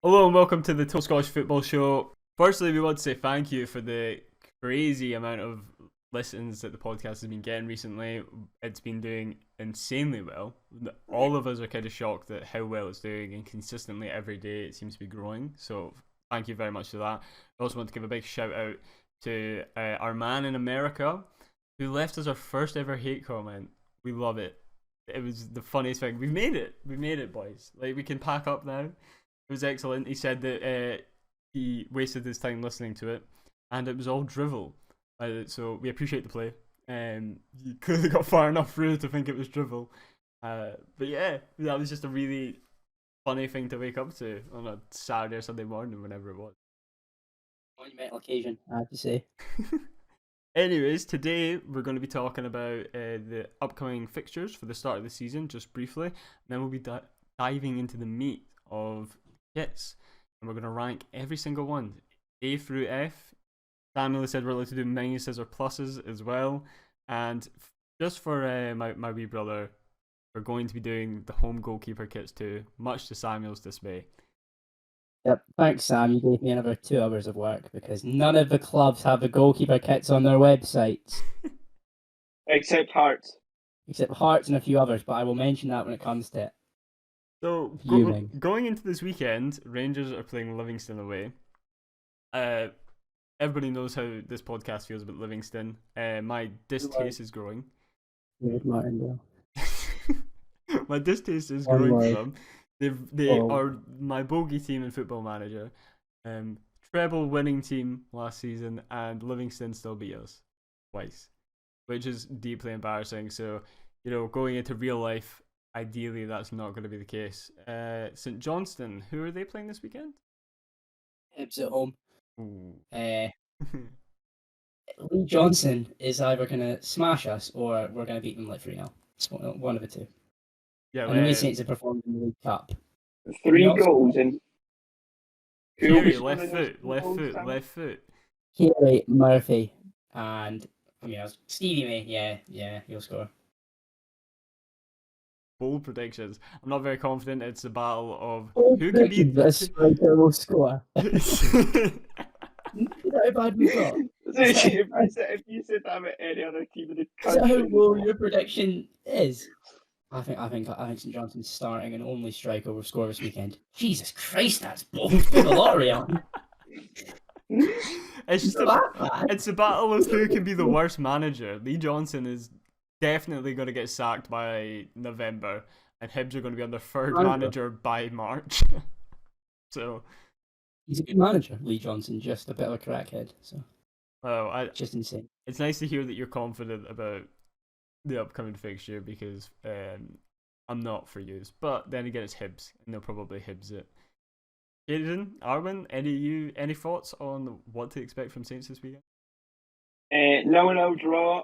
Hello and welcome to the Total Scottish Football Show. Firstly, we want to say thank you for the crazy amount of listens that the podcast has been getting recently. It's been doing insanely well. All of us are kind of shocked at how well it's doing, and consistently every day it seems to be growing. So thank you very much for that. I also want to give a big shout out to our man in America who left us our first ever hate comment. We love it. It was the funniest thing. We made it. We made it, boys. Like, we can pack up now. It was excellent. He said that he wasted his time listening to it, and it was all drivel. So we appreciate the play. You clearly got far enough through to think it was drivel. But yeah, that was just a really funny thing to wake up to on a Saturday or Sunday morning, whenever it was. Monumental occasion, I have to say. Anyways, today we're going to be talking about the upcoming fixtures for the start of the season, just briefly. And then we'll be diving into the meat of kits, and we're going to rank every single one, A through F. Samuel said we're allowed to do minuses or pluses as well. And just for my wee brother, we're going to be doing the home goalkeeper kits too, much to Samuel's dismay. Yep, thanks, Sam. You gave me another 2 hours of work because none of the clubs have the goalkeeper kits on their websites. Except Hearts. Except Hearts and a few others, but I will mention that when it comes to it. So, going into this weekend, Rangers are playing Livingston away. Everybody knows how this podcast feels about Livingston. My distaste is growing. David Martindale. My distaste is growing for them. They are my bogey team in Football Manager. Treble winning team last season, and Livingston still beat us twice, which is deeply embarrassing. So, going into real life, ideally that's not going to be the case. St Johnstone, who are they playing this weekend? Hibs at home. Ooh. Lee Johnson is either going to smash us or we're going to beat them like 3-0. It's one of the two. Yeah, and the way Saints have performed in the League Cup. 3 goals in. Carey, left foot. Carey, Murphy, and Stevie May. Yeah, he'll score. Bold predictions. I'm not very confident. It's a battle of who can be the striker will score. How bad we got? If you said that about any other team in the country, is that how low your prediction is? I think St Johnston's starting and only striker will score this weekend. Jesus Christ, that's bold. Put the lottery on. It's just it's a battle of who can be the worst manager. Lee Johnson is definitely going to get sacked by November, and Hibs are going to be under third manager by March. So he's a good manager, Lee Johnson, just a bit of a crackhead. So just insane. It's nice to hear that you're confident about the upcoming fixture, because I'm not for yous. But then again, it's Hibs, and they'll probably Hibs it. Aiden, Arwen, any thoughts on what to expect from Saints this weekend? 0-0 draw,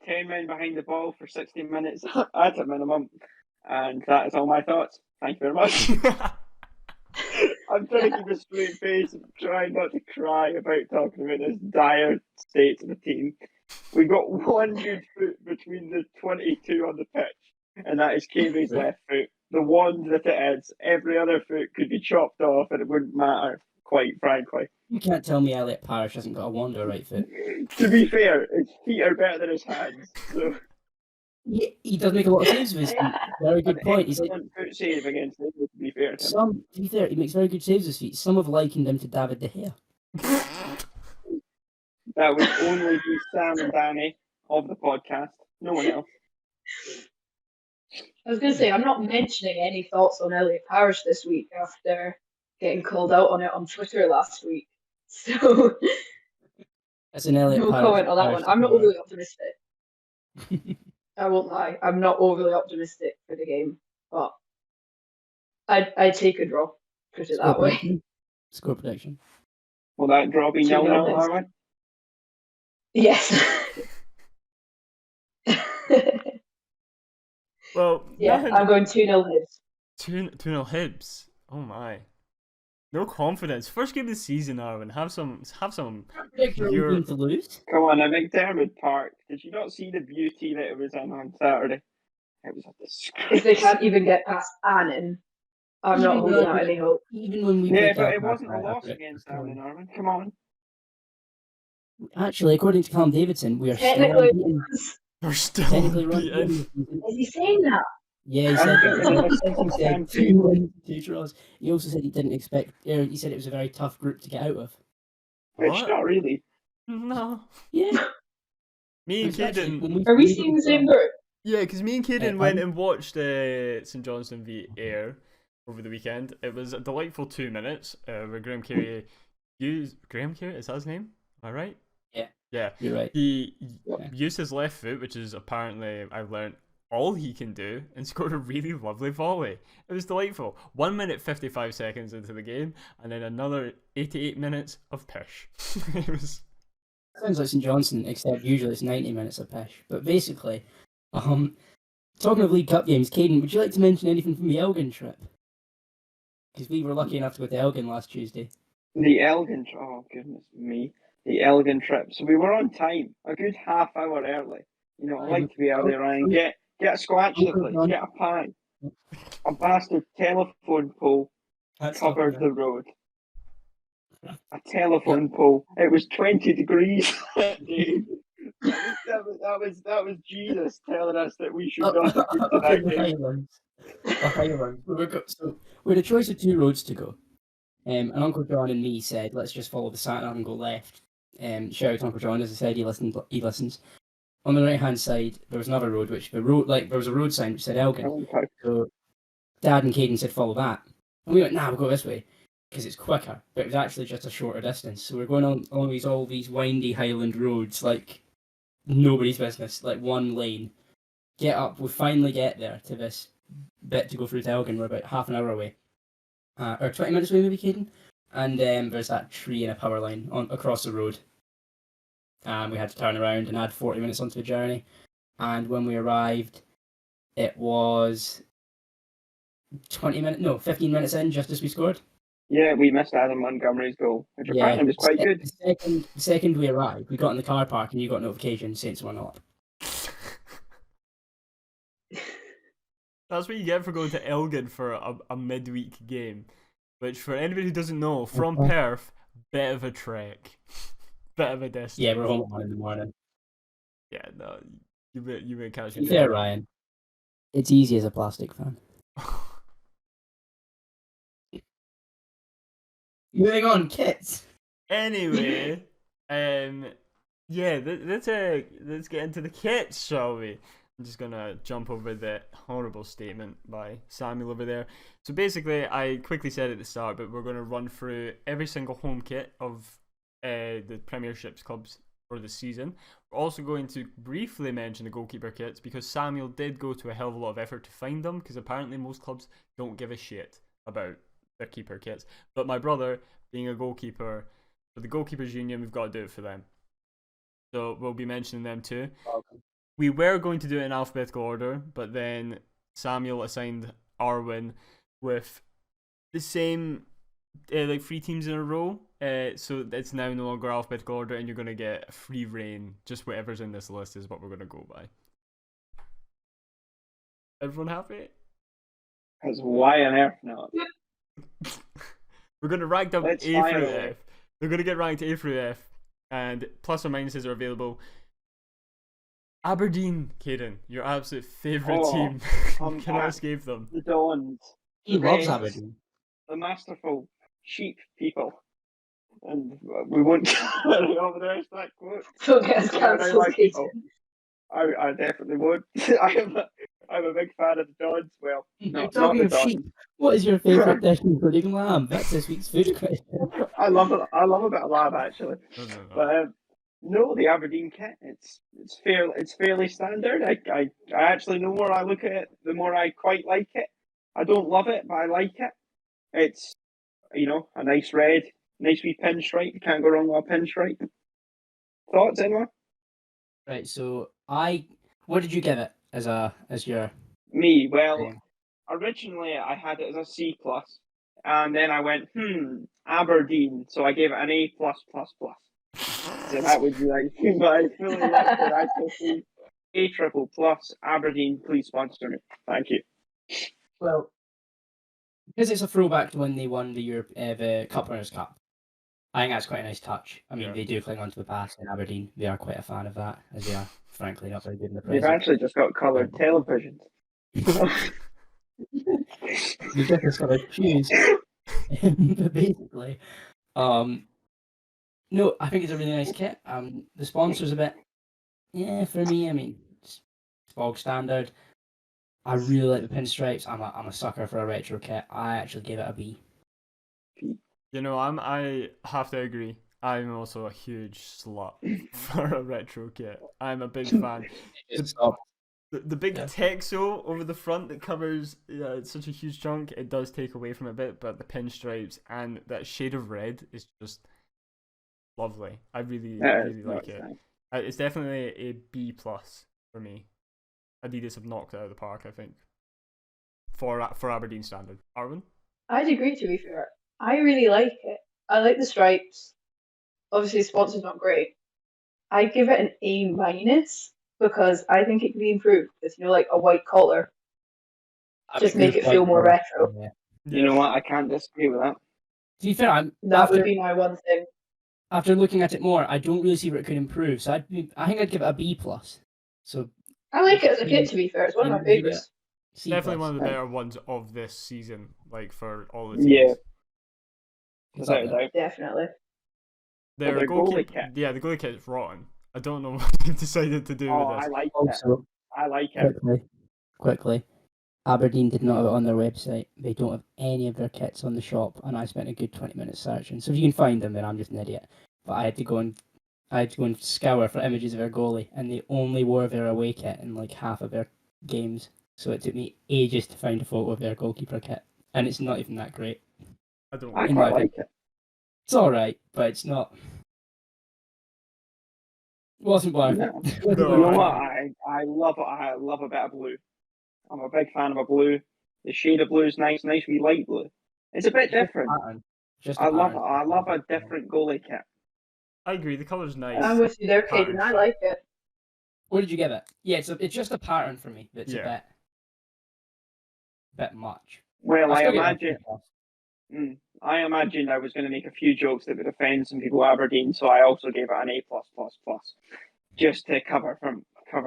10 men behind the ball for 60 minutes at a minimum, and that is all my thoughts. Thank you very much. I'm trying to keep a straight face and trying not to cry about talking about this dire state of the team. We've got one good foot between the 22 on the pitch, and that is Carey's left foot. The one that it is. Every other foot could be chopped off and it wouldn't matter, quite frankly. You can't tell me Elliot Parish hasn't got a wonder right foot. To be fair, his feet are better than his hands. So. He does make a lot of saves with his feet. Very good point. He's like foot save against him, to be fair. To be fair, he makes very good saves with his feet. Some have likened him to David De Gea. That would only be Sam and Danny of the podcast. No one else. I was going to say, I'm not mentioning any thoughts on Elliot Parish this week after getting called out on it on Twitter last week. So, that's an Elliot no Parish, comment on that one. I'm not overly optimistic. I won't lie. I'm not overly optimistic for the game, but I'd take a draw. Put it that way. Score prediction. Will that draw be 0-0, Arwen? Yes. Well, yeah, I'm going 2-0 Hibs. 2-0 Hibs. Oh my. No confidence. First game of the season, Arwen. Have some. You're to lose. Come on, at McDermott Park. Did you not see the beauty that it was on Saturday? It was a disgrace. If they can't even get past Annan. I'm not Even holding when- out any hope. Even when we Yeah, picked but our it wasn't a our loss pick against was going- Albion, Come on. Actually, according to Callum Davidson, we are still Technically, unbeaten. We're still Technically, we're unbeaten. unbeaten this season. is he saying that? Yeah, he said Unbeaten in the that. season's He said campaign. 2 wins, 2 draws. He also said he didn't expect. He said it was a very tough group to get out of. It's What? not really. No. Yeah. Me and It's actually- Caden. when Are we when seeing got the same done- group? Yeah, because me and Caden Uh, went I'm- and watched St Johnstone v Ayr over the weekend. It was a delightful 2 minutes where Graham Carey Graham Carey, is that his name? Am I right? Yeah. Yeah. You're right. He Yeah. used his left foot, which is apparently, I've learned, all he can do, and scored a really lovely volley. It was delightful. 1 minute 55 seconds into the game, and then another 88 minutes of pish. It was. Sounds like St Johnstone, except usually it's 90 minutes of pish. But basically, talking of League Cup games, Caden, would you like to mention anything from the Elgin trip? Because we were lucky enough to go to Elgin last Tuesday. The Elgin, oh goodness me, the Elgin trip. So we were on time, a good half hour early. You know, I like to be early, Ryan. Get a squatch to the place, get a pie. A bastard telephone pole covered the road. A telephone pole. It was 20 degrees that day. That was Jesus telling us that we should not have been to Up in that the game. Highlands. The Highlands. So we had a choice of 2 roads to go. And Uncle John and me said, let's just follow the sat nav and go left. Shout out to Uncle John, as I said, he listens. On the right hand side, there was another road, there was a road sign which said Elgin. So Dad and Caden said follow that. And we went, nah, we'll go this way, because it's quicker. But it was actually just a shorter distance. So we're going on all these windy Highland roads, like nobody's business, like one lane. We finally get there to this bit to go through to Elgin. We're about half an hour away. Or 20 minutes away maybe, Caden. And there's that tree and a power line across the road. We had to turn around and add 40 minutes onto the journey. And when we arrived, it was 15 minutes in, just as we scored. Yeah, we missed Adam Montgomery's goal, which apparently was quite good. The second we arrived, we got in the car park and you got notification Saints were not. That's what you get for going to Elgin for a midweek game. Which, for anybody who doesn't know, from Perth, bit of a trek. Bit of a distance. Yeah, we're home at 1 in the morning. Yeah, no, you may catch To me. be fair, Ryan, it's easy as a plastic fan. Moving on, kits. Anyway, yeah, let's get into the kits, shall we? I'm just gonna jump over the horrible statement by Samuel over there. So basically, I quickly said at the start, but we're gonna run through every single home kit of the Premierships clubs for the season. We're also going to briefly mention the goalkeeper kits because Samuel did go to a hell of a lot of effort to find them because apparently most clubs don't give a shit about their keeper kits. But my brother, being a goalkeeper, for the Goalkeepers Union, we've got to do it for them. So we'll be mentioning them too. Okay. We were going to do it in alphabetical order, but then Samuel assigned Arwen with the same like 3 teams in a row. So it's now no longer alphabetical order, and you're going to get free reign. Just whatever's in this list is what we're going to go by. Everyone happy? Because why on earth not? We're going to rank them Let's A fire through away. F. They're going to get ranked A through F, and plus or minuses are available. Aberdeen, Caden, your absolute favourite Oh, team. You I'm cannot back. escape them. The Dons, He loves Reds, Aberdeen. the masterful sheep people. And we won't carry over the rest of that quote. So get us Yeah, I cancelled, like Katie. people. I definitely would. I'm a big fan of the Dons. Well, You're not talking the of Dons. sheep. What is your favourite dish including lamb? That's this week's food question. I love it. I love a bit of lab actually. No. But no, the Aberdeen kit. It's fairly standard. I actually, the more I look at it, the more I quite like it. I don't love it, but I like it. It's a nice red, nice wee pinstripe. You can't go wrong with a pinstripe. Thoughts, anyone? Right, so what did you give it as your Me, well, rating? originally I had it as a C plus, and then I went Aberdeen, so I gave it an A plus plus plus. So that would be like, but I fully liked it. I took A triple plus Aberdeen. Please sponsor me. Thank you. Well, Because it's a throwback to when they won the Cup Winners' Cup. I think that's quite a nice touch. I mean, Yeah. they do cling on to the past in Aberdeen. They are quite a fan of that, as they are, frankly, not very good in the They've present. actually just got coloured televisions. They've just got to choose. But basically, no, I think it's a really nice kit. The sponsor's a bit, for me. I mean, it's bog standard. I really like the pinstripes. I'm a sucker for a retro kit. I actually gave it a B. You know, I have to agree. I'm also a huge slut for a retro kit. I'm a big fan. Just stop. The big Yeah. texo over the front that covers such a huge chunk, it does take away from it a bit, but the pinstripes and that shade of red is just lovely. I really like it. It's definitely a B plus for me. Adidas have knocked it out of the park, I think, for Aberdeen standard. Arwen? I'd agree, to be fair. I really like it. I like the stripes. Obviously, the sponsor's not great. I give it an A minus because I think it can be improved with, like a white collar. Just make it feel more retro. Yeah. You know what? I can't disagree with that. To be fair, That would be my one thing. after looking at it more, I don't really see where it could improve. So I think I'd give it a B plus. So I like it as a kit, to be fair. It's one of my favourites. C Definitely plus. one of the better ones of this season, like for all the teams. Yeah, It's without up a there. doubt. Definitely. Their their goalie kit. Yeah, the goalie kit's rotten. I don't know what they've decided to do Oh, with I this. like it. Also, I like it. quickly, Aberdeen did not have it on their website. They don't have any of their kits on the shop, and I spent a good 20 minutes searching. So if you can find them, then I'm just an idiot. But I had to go and scour for images of their goalie, and they only wore their away kit in like half of their games. So it took me ages to find a photo of their goalkeeper kit, and it's not even that great. I don't. I In my quite like opinion. it. It's all right, but it's not. Wasn't worth No. it. You No, know what? I love a bit of blue. I'm a big fan of a blue. The shade of blue is nice wee light blue. It's a bit different. Just I love a different goalie kit. I agree. The color's nice. I'm with you there, Caden. I like it. What did you give it? Yeah, it's just a pattern for me. That's Yeah. a bit much. Well, I still give it a C imagine. plus. I imagined I was going to make a few jokes that would offend some people at Aberdeen, so I also gave it an A plus plus plus, just to cover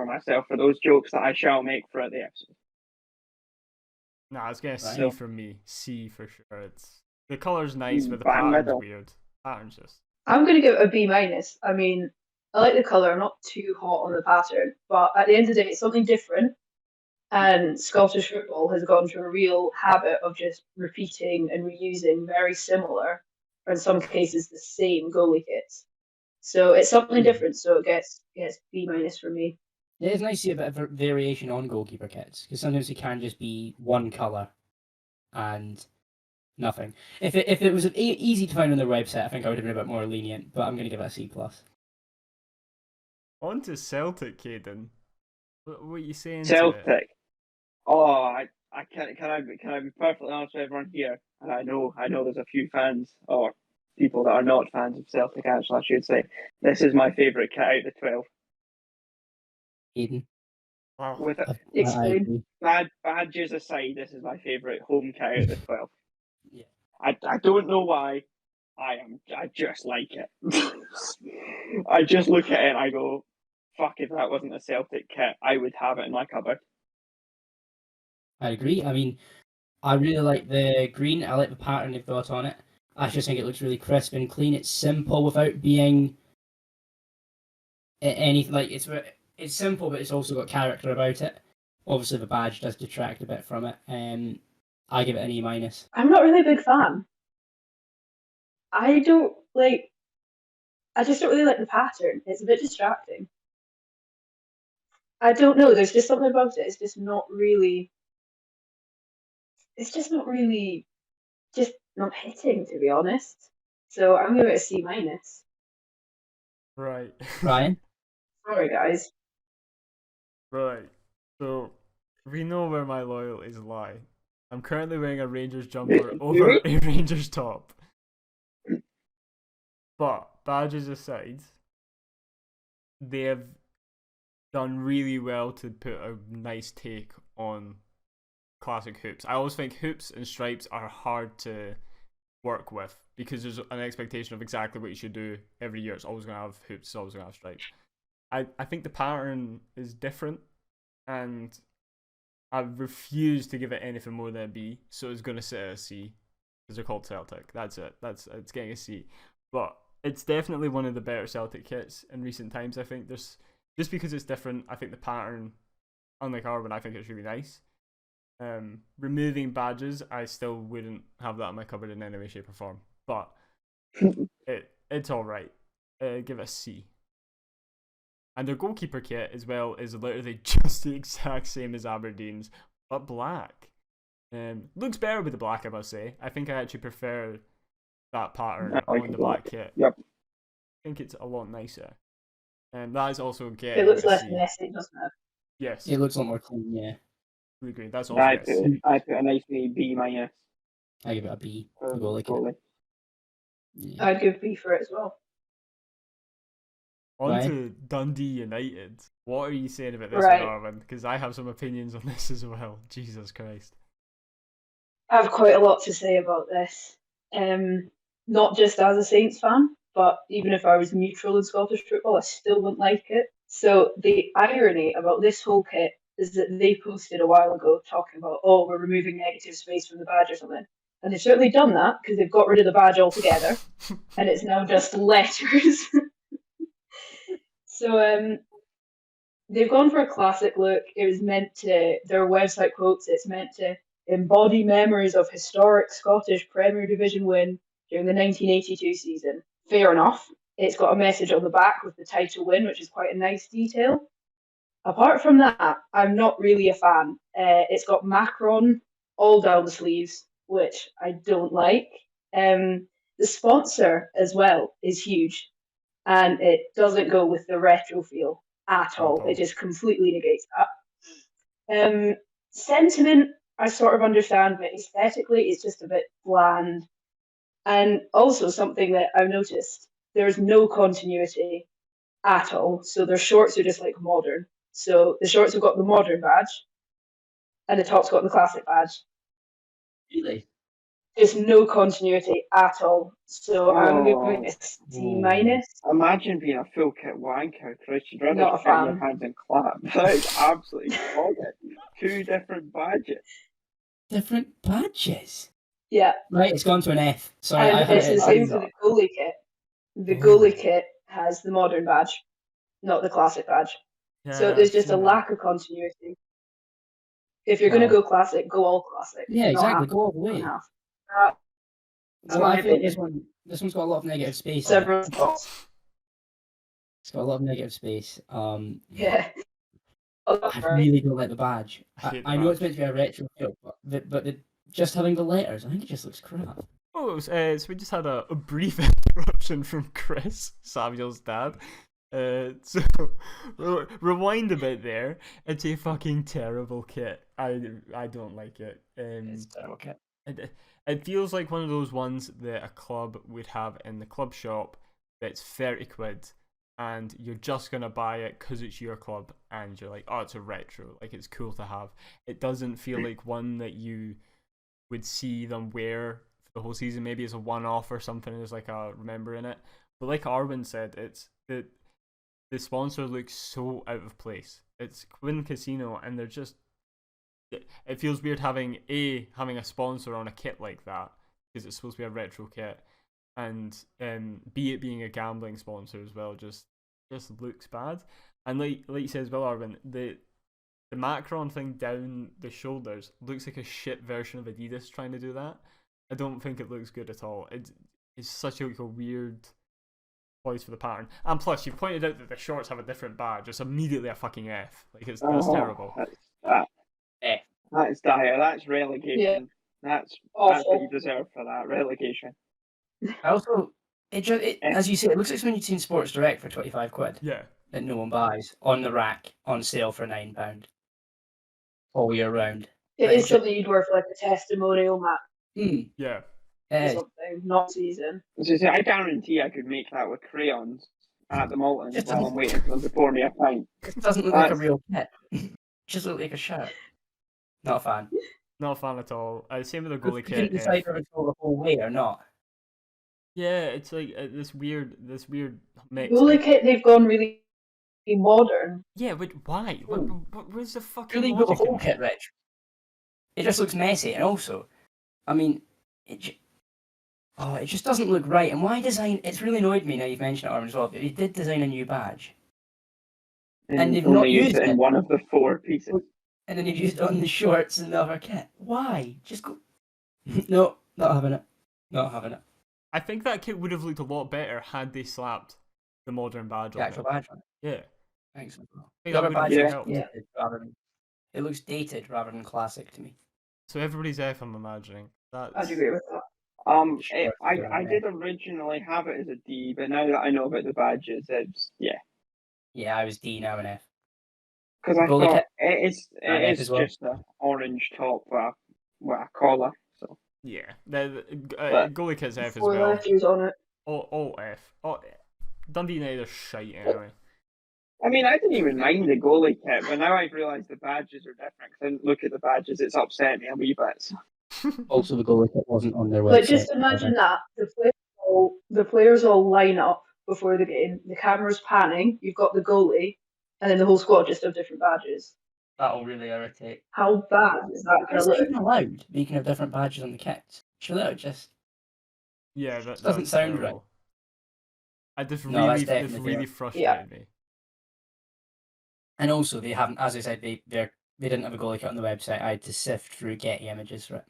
myself for those jokes that I shall make throughout the episode. Nah, it's gonna C Right. for me. C for sure. It's the color's nice, but the Bang pattern's middle. weird. Pattern's just. I'm going to give it a B minus. I mean, I like the colour. I'm not too hot on the pattern, but at the end of the day, it's something different. And Scottish football has gone to a real habit of just repeating and reusing very similar, or in some cases, the same goalie kits. So it's something different. So it gets B minus for me. Yeah, it's nice to see a bit of variation on goalkeeper kits because sometimes it can just be one color and nothing. If it was easy to find on their website, I think I would have been a bit more lenient. But I'm going to give it a C plus. On to Celtic, Caden. What are you saying? To Celtic. Oh, I can I be perfectly honest with everyone here? And I know there's a few fans or people that are not fans of Celtic. Actually, I should say this is my favourite kit out of the 12. Aiden. Wow. With it, I Explain. agree. badges aside, this is my favourite home kit out of the 12. Yeah. I don't know why. I just like it. I just look at it and I go, fuck, if that wasn't a Celtic kit, I would have it in my cupboard. I agree. I mean, I really like the green. I like the pattern they've got on it. I just think it looks really crisp and clean. It's simple without being anything like it's simple, but it's also got character about it. Obviously, the badge does detract a bit from it. I give it an E minus. I'm not really a big fan. I just don't really like the pattern. It's a bit distracting. I don't know. There's just something about it. It's just not really just not hitting, to be honest. So I'm giving it a C minus. Right. Ryan. Sorry, guys. Right. So we know where my loyalties lie. I'm currently wearing a Rangers jumper over a Rangers top. But badges aside, they have done really well to put a nice take on classic hoops. I always think hoops and stripes are hard to work with because there's an expectation of exactly what you should do every year. It's always going to have hoops, it's always going to have stripes. I think the pattern is different, and I refuse to give it anything more than a B, so it's going to sit at a C because they're called Celtic. That's it. It's getting a C. But it's definitely one of the better Celtic kits in recent times. I think there's just because it's different. I think the pattern, unlike Arwen, I think it's really nice. Removing badges, I still wouldn't have that in my cupboard in any way, shape, or form. But it's all right. Give it a C. And their goalkeeper kit as well is literally just the exact same as Aberdeen's, but black. Looks better with the black, I must say. I think I actually prefer that pattern on the black kit. Yep. I think it's a lot nicer. And that is also It looks less C. messy, doesn't it? Yes. It looks a lot more clean, yeah. I agree. That's also I a C. put a nice B minus. I give it a B. for The goalie kit. goalie. Yeah. I'd give B for it as well. On Right. to Dundee United. What are you saying about this Right. one, Arwen? Because I have some opinions on this as well. Jesus Christ. I have quite a lot to say about this. Not just as a Saints fan, but even if I was neutral in Scottish football, I still wouldn't like it. So the irony about this whole kit is that they posted a while ago talking about, oh, we're removing negative space from the badge or something. And they've certainly done that because they've got rid of the badge altogether. And it's now just letters. So they've gone for a classic look. It was meant to, their website quotes, it's meant to embody memories of historic Scottish Premier Division win during the 1982 season. Fair enough. It's got a message on the back with the title win, which is quite a nice detail. Apart from that, I'm not really a fan. It's got Macron all down the sleeves, which I don't like. The sponsor as well is huge, and it doesn't go with the retro feel at all. It just completely negates that. Sentiment, I sort of understand, but aesthetically, it's just a bit bland. And also something that I've noticed, there's no continuity at all. So their shorts are just like modern. So the shorts have got the modern badge, and the top's got the classic badge. Really? There's no continuity at all. So I'm giving it a C minus. Imagine being a full kit wanker, Chris. You'd rather Not a sit in your fan. hands and clap. That is absolutely bogging. 2 different badges. Different badges? Yeah. Right, it's gone to an F. Sorry, I And had it's the it. same for the goalie kit. The goalie kit has the modern badge, not the classic badge. So there's just a lack of continuity. If you're going to go classic, go all classic. Yeah, not exactly. half Go all the way. and half. That's Well, my I feel like opinion. this one's got a lot of negative space. on it. Several thoughts. It's got a lot of negative space. Yeah. I really don't like the badge. I hate the I know it's badge. meant to be a retro feel, but just having the letters, I think it just looks crap. Oh, it was, so we just had a brief interruption from Chris, Samuel's dad. So rewind a bit there. It's a fucking terrible kit. I don't like it. It's terrible kit. It feels like one of those ones that a club would have in the club shop that's 30 quid and you're just going to buy it because it's your club and you're like, oh, it's a retro, like it's cool to have. It doesn't feel like one that you would see them wear for the whole season. Maybe it's a one-off or something, there's like a remembering it. But like Arwen said, it's the sponsor looks so out of place. It's Quinn Casino and they're just, it feels weird having a sponsor on a kit like that because it's supposed to be a retro kit, and B, it being a gambling sponsor as well, just looks bad. And like you said as well, Arwen, the Macron thing down the shoulders looks like a shit version of Adidas trying to do that. I don't think it looks good at all. It's such a weird choice for the pattern. And plus, you pointed out that the shorts have a different badge. It's immediately a fucking F. Like that's terrible. That is dire. That's relegation. Yeah. That's Awful. what you deserve for that relegation. Also, as you say, it looks like something you'd seen Sports Direct for 25 quid Yeah. that no one buys on the rack on sale for £9 all year round. It Like, is something you'd wear for like a testimonial match Yeah. or something, not season. I guarantee I could make that with crayons at the Maltons Just while I'm waiting for them to pour me a pint. It doesn't look like a real kit. Just look like a shirt. Not a fan. Not a fan at all. Same with the We goalie couldn't kit. decide whether to go the whole way or not. Yeah, it's like this weird mix. Goalie kit, they've gone really modern. Yeah, but why? Where's the fucking Really go the logic in whole that? kit, Rich. It just looks messy, and also, I mean, it just doesn't look right. And why design? It's really annoyed me now you've mentioned it, Armin, as well. But they did design a new badge, and they've only not used it in it. one of the 4 pieces. And then they've used it on the shorts and the other kit. Why? Just go. No, not having it. Not having it. I think that kit would have looked a lot better had they slapped the modern badge The on actual it. badge on it. Yeah. Thanks. think The that other would have badge looks helped. dated rather than. It looks dated rather than classic to me. So everybody's F, I'm imagining. I'd That's agree with that. Sure, I did originally have it as a D, but now that I know about the badges, it's Yeah, I was D, now an F. because I Goalie thought kit? it F is as well. just an orange top with a collar. So yeah. The But- goalie kit's F as 4 well. letters on it. All F. Dundee United are shite anyway. I mean, I didn't even mind the goalie kit, but now I've realised the badges are different. 'Cause I didn't look at the badges; it's upset me a wee bit. So. Also, the goalie kit wasn't on their website. Like, just imagine that the players all line up before the game. The camera's panning. You've got the goalie, and then the whole squad just have different badges. That'll really irritate. How bad is that going Is to it look? even allowed? You can have different badges on the kits. Surely that would just. Yeah, that Doesn't that's sound terrible. I just No, that's this definitely really fair. frustrated me. And also, they haven't, as I said, they didn't have a goalie kit on the website. I had to sift through Getty images for it.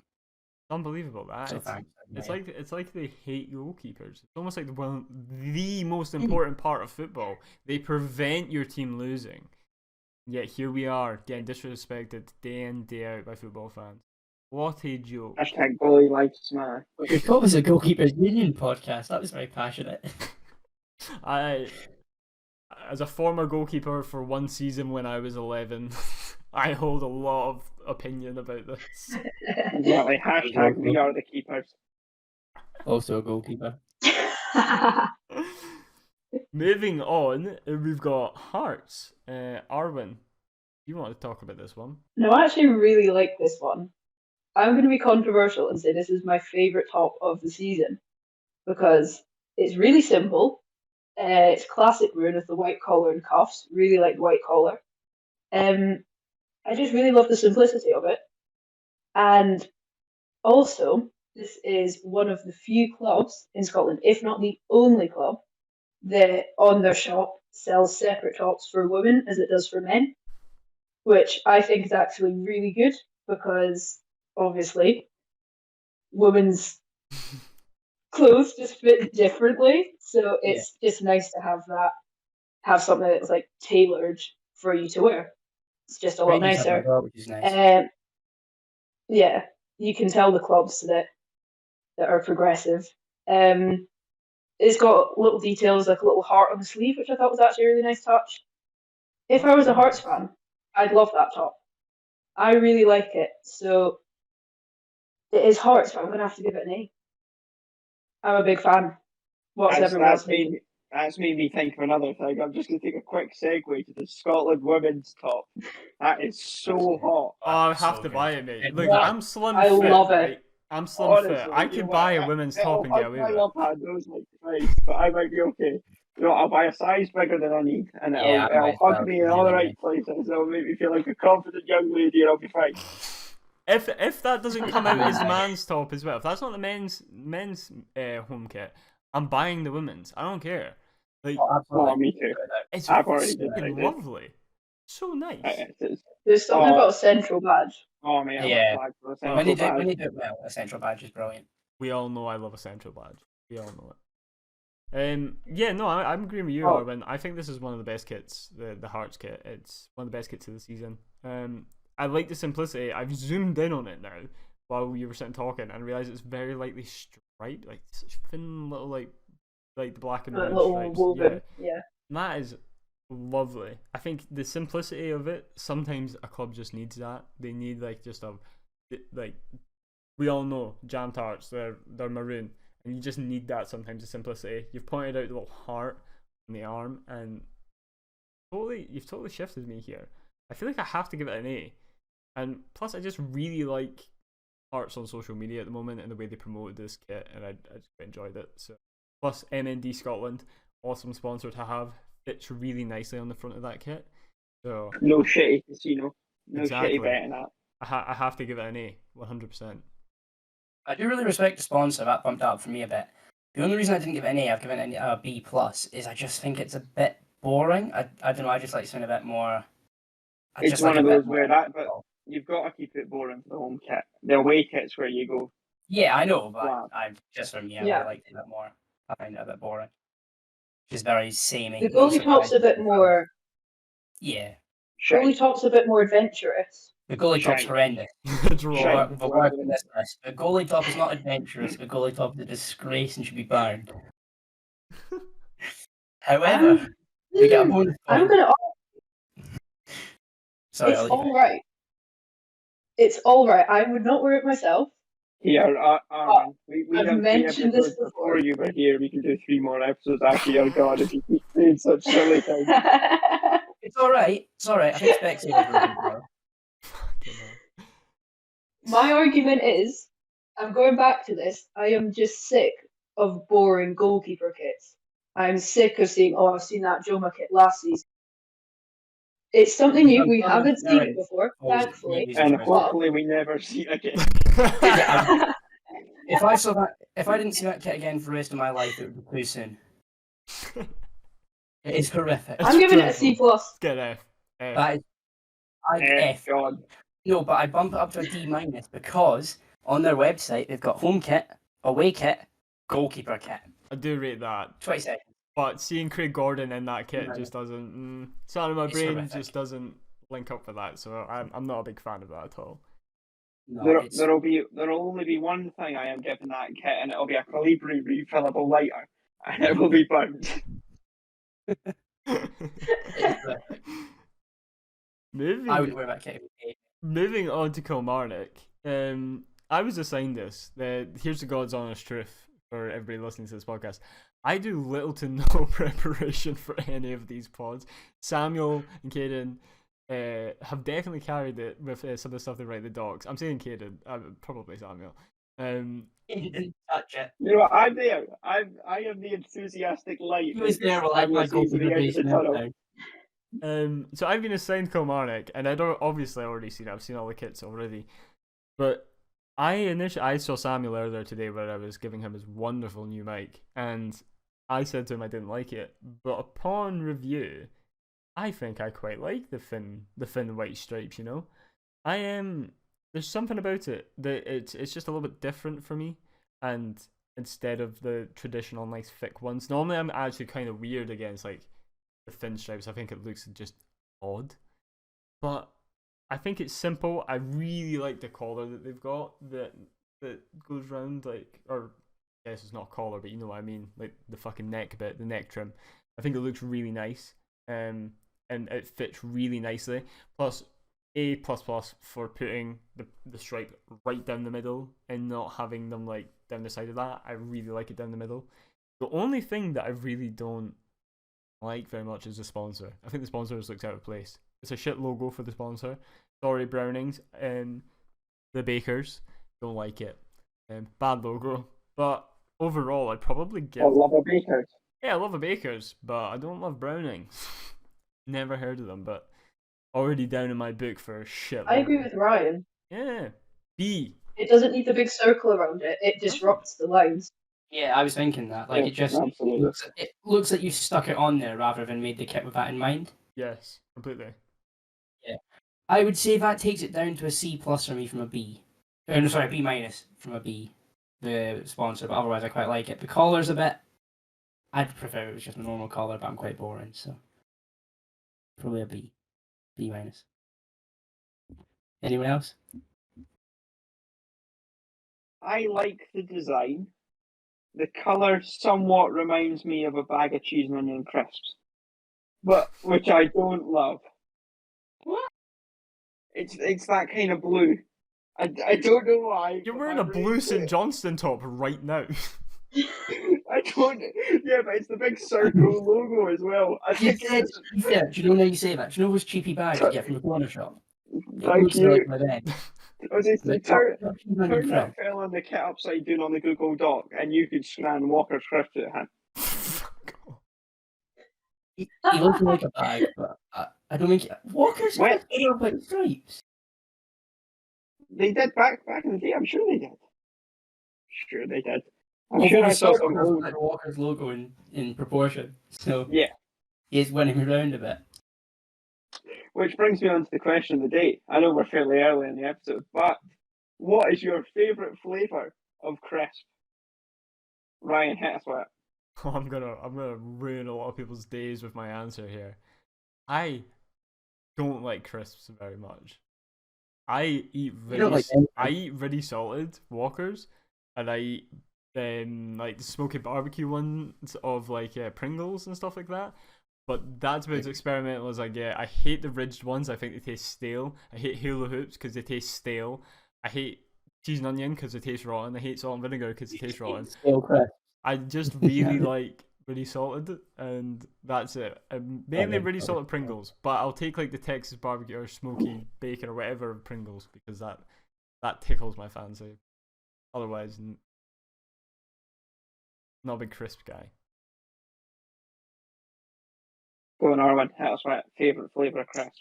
Unbelievable that. So It's, thanks. it's like they hate goalkeepers. It's almost like the most Hmm. important part of football. They prevent your team losing. Yet here we are getting disrespected day in, day out by football fans. What a joke. Hashtag goalie likes my. We could call this a Goalkeepers Union podcast. That was very passionate. As a former goalkeeper for one season when I was 11, I hold a lot of opinion about this. Exactly. Hashtag we are the keepers. Also a goalkeeper. Moving on, we've got Hearts. Arwen, you want to talk about this one? No, I actually really like this one. I'm going to be controversial and say this is my favourite top of the season because it's really simple. It's classic rune of the white collar and cuffs. Really like the white collar. I just really love the simplicity of it. And also, this is one of the few clubs in Scotland, if not the only club, that on their shop sells separate tops for women as it does for men, which I think is actually really good because obviously women's clothes just fit differently. So it's just nice to have something that's like tailored for you to wear. It's just a lot nicer. Which is nice. Yeah, you can tell the clubs that are progressive. It's got little details like a little heart on the sleeve, which I thought was actually a really nice touch. If I was a Hearts fan, I'd love that top. I really like it. So it is Hearts, but I'm going to have to give it an A. I'm a big fan. What's everyone else thinking? That's made me think of another thing. I'm just going to take a quick segue to the Scotland women's top. That is so hot. Oh, I have to buy it, mate. Look, Yeah. I'm slim I fit. love it. Right? I'm slim Honestly, fit. I you could know buy what? a women's top and get away with I it. love had those like Christ, but I might be okay. You know, I'll buy a size bigger than I need, and Yeah, I might it'll as well, hug me in all the really. right places. It'll make me feel like a confident young lady, and I'll be fine. If that doesn't come out as the man's top as well, if that's not the men's home kit, I'm buying the women's. I don't care. Like, Oh, absolutely. Oh, me too. it's I've already fucking decided. lovely. So nice. There's something about a central badge. Oh man, Yeah. flag for a When they central do badge. it well, a central badge is brilliant. We all know I love a central badge. We all know it. Yeah, no, I'm agreeing with you, Oh. Arwen. I think this is one of the best kits, the Hearts kit. It's one of the best kits of the season. I like the simplicity. I've zoomed in on it now while you were sitting talking and realised it's very lightly striped, like such thin little like the black and Like red little stripes. woven. Yeah. And that is lovely. I think the simplicity of it, sometimes a club just needs that. They need like just like we all know jam tarts, they're maroon, and you just need that sometimes, the simplicity. You've pointed out the little heart on the arm, and you've totally shifted me here. I feel like I have to give it an A. And plus I just really like hearts on social media at the moment and the way they promoted this kit, and I just quite enjoyed it. So plus MND Scotland, awesome sponsor to have. Fits really nicely on the front of that kit. So No shitty casino. No Exactly. shitty betting that. I have to give it an A, 100%. I do really respect the sponsor. That bumped up for me a bit. The only reason I didn't give it an A, I've given it a B plus, is I just think it's a bit boring. I don't know. I just like something a bit more. It's one of those where but you've got to keep it boring for the home kit. The away kit's where you go. Yeah, I know, but Wow. I just for me, I Yeah. really liked it a bit more. I find it a bit boring. Just very samey. The goalie top's a bit more. Yeah, Goalie top's a bit more adventurous. the goalie top's Shite. horrendous. Draw. We'll work on this list. The goalie top is not adventurous. The goalie top is a disgrace and should be banned. However, we get a bonus I'm point. gonna. Sorry, It's I'll let you all right. It's all right. I would not wear it myself. Here, Armin, we I've have 3 mentioned this episodes before. before you were here. We can do 3 more episodes after your God if you keep doing such silly things. It's all right. It's all right. I think Specsavers will do well. Fucking hell. My argument is, I'm going back to this. I am just sick of boring goalkeeper kits. I'm sick of seeing. Oh, I've seen that Joma kit last season. It's something new. We haven't seen it before, thankfully. And hopefully we never see it again. If I didn't see that kit again for the rest of my life, it would be too soon. It is horrific. I'm giving it a C plus. Get F. That is, F. God. No, but I bump it up to a D minus because on their website they've got home kit, away kit, goalkeeper kit. I do rate that. 20 seconds. But seeing Craig Gordon in that kit Right. just doesn't. Something in my It's brain horrific. just doesn't link up with that. So I'm not a big fan of that at all. No, There'll only be one thing I am giving that kit, and it'll be a Calibri refillable lighter, and it will be burnt. Moving, I would wear that kit. moving on to Kilmarnock. I was assigned this. Here's the God's honest truth for everybody listening to this podcast. I do little to no preparation for any of these pods. Samuel and Caden have definitely carried it with some of the stuff they write in the docs. I'm saying Caden, probably Samuel. He didn't touch it. You know what? I'm there. I am the enthusiastic light. He was there while I was go to the end of basement. tunnel. So I've been assigned Kilmarnock, and I'd obviously already seen it. I've seen all the kits already, but I saw Samuel earlier today where I was giving him his wonderful new mic, and I said to him I didn't like it, but upon review, I think I quite like the thin white stripes. You know, there's something about it that it's just a little bit different for me, and instead of the traditional nice thick ones, normally I'm actually kind of weird against like the thin stripes. I think it looks just odd, but I think it's simple. I really like the collar that they've got that goes round or I guess it's not a collar, but you know what I mean, like the fucking neck bit, the neck trim. I think it looks really nice, and it fits really nicely. Plus, A++ for putting the stripe right down the middle and not having them like down the side of that. I really like it down the middle. The only thing that I really don't like very much is the sponsor. I think the sponsor just looks out of place. It's a shit logo for the sponsor. Sorry, Brownings and the Bakers, don't like it. Bad logo, but overall, I'd probably give. I love a Bakers. Yeah, I love the Bakers, but I don't love Brownings. Never heard of them, but already down in my book for a shit. I agree with Ryan. Yeah, B. It doesn't need the big circle around it. It disrupts the lines. Yeah, I was thinking that. Like, Yeah, it just absolutely. looks like you stuck it on there rather than made the kit with that in mind. Yes, completely. I would say that takes it down to a C plus for me from a B. No, sorry, B minus from a B. The sponsor, but otherwise I quite like it. The collar's a bit. I'd prefer it was just a normal collar, but I'm quite boring, so probably a B. B minus. Anyone else? I like the design. The colour somewhat reminds me of a bag of cheese and onion crisps, but which I don't love. What? It's that kind of blue. I don't know why. You're but wearing my a blue brain- St. Johnston top right now. I don't. Yeah, but it's the big circle logo as well. I You think said, it's. do you know how you say that? Do you know those cheapy bags you get from the corner shop? It Thank looks like you. my then. Was it Like, turn cheese onion turn that crisp. fella on the kit upside down on the Google Doc, and you could scan Walker's crisp at him. Fuck off. He looks like a bag, but I don't think Walker's What? crisp are white stripes. They did back in the day. I'm sure they did. Sure they did. I'm Although sure the I saw circle some doesn't old. fit Walker's logo in proportion, so Yeah. he's winning around a bit. Which brings me on to the question of the day. I know we're fairly early in the episode, but what is your favourite flavour of crisp? Ryan, hit us with it. Oh, I'm gonna ruin a lot of people's days with my answer here. I don't like crisps very much. I eat I eat really salted Walkers, and I eat like the smoky barbecue ones of like Pringles and stuff like that. But that's about as experimental as I get. I hate the ridged ones. I think they taste stale. I hate hula hoops because they taste stale. I hate cheese and onion because they taste rotten. I hate salt and vinegar because they taste rotten. Stale crisp. I just really like really salted, and that's it. Mainly really salted Pringles, but I'll take like the Texas barbecue or smoky bacon or whatever of Pringles because that tickles my fancy. Otherwise, not a big crisp guy. Go on, Arwen, hit us with it. Favourite flavour of crisp?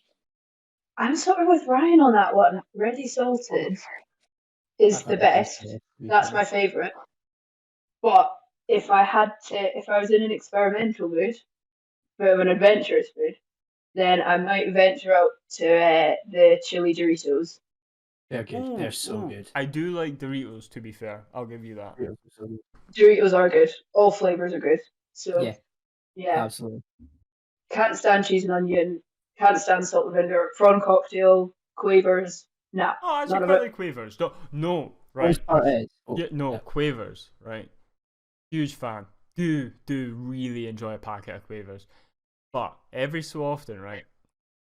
I'm sort of with Ryan on that one. Ready salted is the best. That's my favourite. But if I was in an experimental mood, bit of an adventurous mood, then I might venture out to the chili Doritos. They're good. They're so good. I do like Doritos, to be fair. I'll give you that. Doritos are good. All flavours are good. So yeah. Absolutely. Can't stand cheese and onion. Can't stand salt and vinegar. Prawn cocktail, Quavers. Nah. Oh, I actually none of quite it. like Quavers. No, right. Quavers, right. Huge fan. Do really enjoy a packet of Quavers. But every so often, right,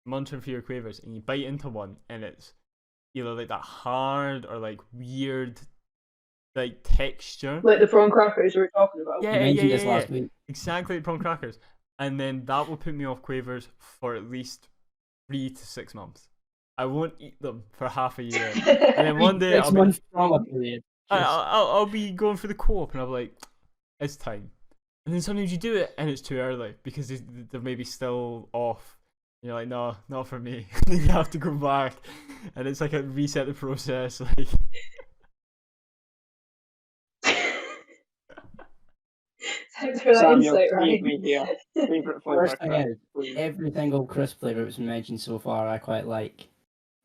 munching for your Quavers and you bite into one and it's either like that hard or like weird like texture. Like the prawn crackers we were talking about. This last week. Exactly, prawn crackers. And then that will put me off Quavers for at least 3 to 6 months. I won't eat them for half a year. And then one day I'll be going for the co-op and I'll be like, it's time. And then sometimes you do it and it's too early because they're maybe still off. And you're like, no, not for me. And then you have to go back and it's like a reset the process. Like, thanks for that Samuel, insight, leave Ryan. me here. Favourite flavour Worst of thing crisp? is, Please. every single crisp flavour that's been mentioned so far, I quite like.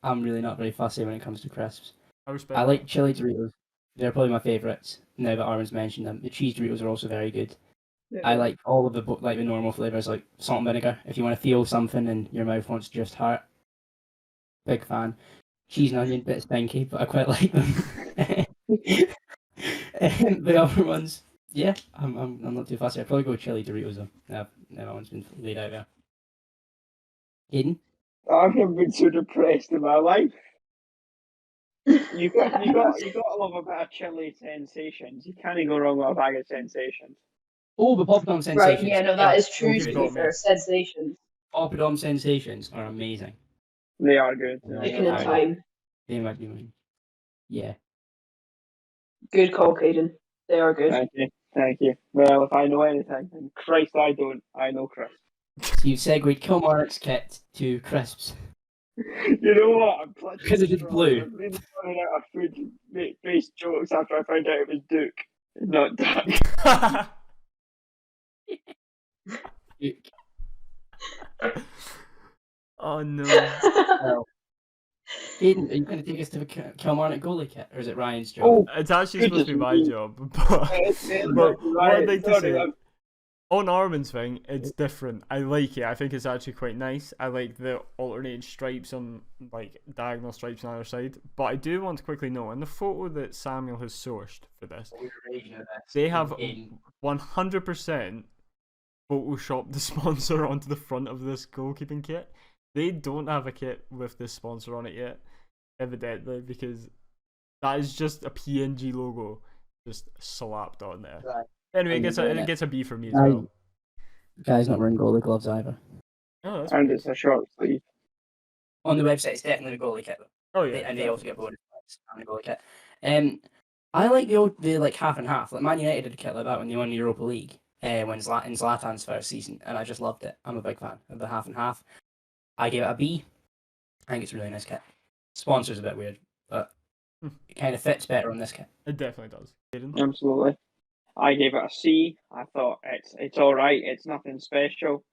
I'm really not very fussy when it comes to crisps. I respect I that. like chili Doritos. They're probably my favourites. Now that Armin's mentioned them, the cheese Doritos are also very good. I like all of the the normal flavours, like salt and vinegar. If you want to feel something and your mouth wants just heart, big fan. Cheese and onion, bit stinky, but I quite like them. The other ones, yeah, I'm not too fussy. I'd probably go chili Doritos though. Now that one's been laid out there. Aiden? I've never been so depressed in my life. You got to love a bit of chili sensations. You can't go wrong with a bag of sensations. Oh, the Poppadom sensations. Right, yeah, no, that is true You've to got be me. fair. Sensations. Poppadom sensations are amazing. They are good. Taking in time. They might be mine. Yeah. Good call, Caden. They are good. Thank you. Well, if I know anything, and Christ I don't, I know Chris. So you segued Kilmarnock's kit to crisps. You know what? I'm clutching Because it is blue. I'm really running out of food-based jokes after I found out it was Duke, not Duck. Oh no. Well, Aiden, are you going to take us to the Kilmarnock goalie kit, or is it Ryan's job? Oh, It's actually supposed to be my goodness job, but what I'd like to say I'm- on Armin's thing, it's different. I like it. I think it's actually quite nice. I like the alternating stripes on like diagonal stripes on either side. But I do want to quickly know in the photo that Samuel has sourced for this, they have 100% photoshopped the sponsor onto the front of this goalkeeping kit. They don't have a kit with this sponsor on it yet, evidently, because that is just a PNG logo just slapped on there. Right. Anyway, it gets a B for me as well. The guy's not wearing goalie gloves either. Oh, that's And it's a short sleeve. On the website, it's definitely the goalie kit. oh yeah. And they also get bonus I'm gonna go like it. I like the like half and half. Like Man United did a kit like that when they won the Europa League, in Zlatan's first season, and I just loved it. I'm a big fan of the half and half. I gave it a B. I think it's a really nice kit. Sponsor's a bit weird, but it kind of fits better on this kit. It definitely does. Aiden? Absolutely. I gave it a C. I thought it's all right. It's nothing special.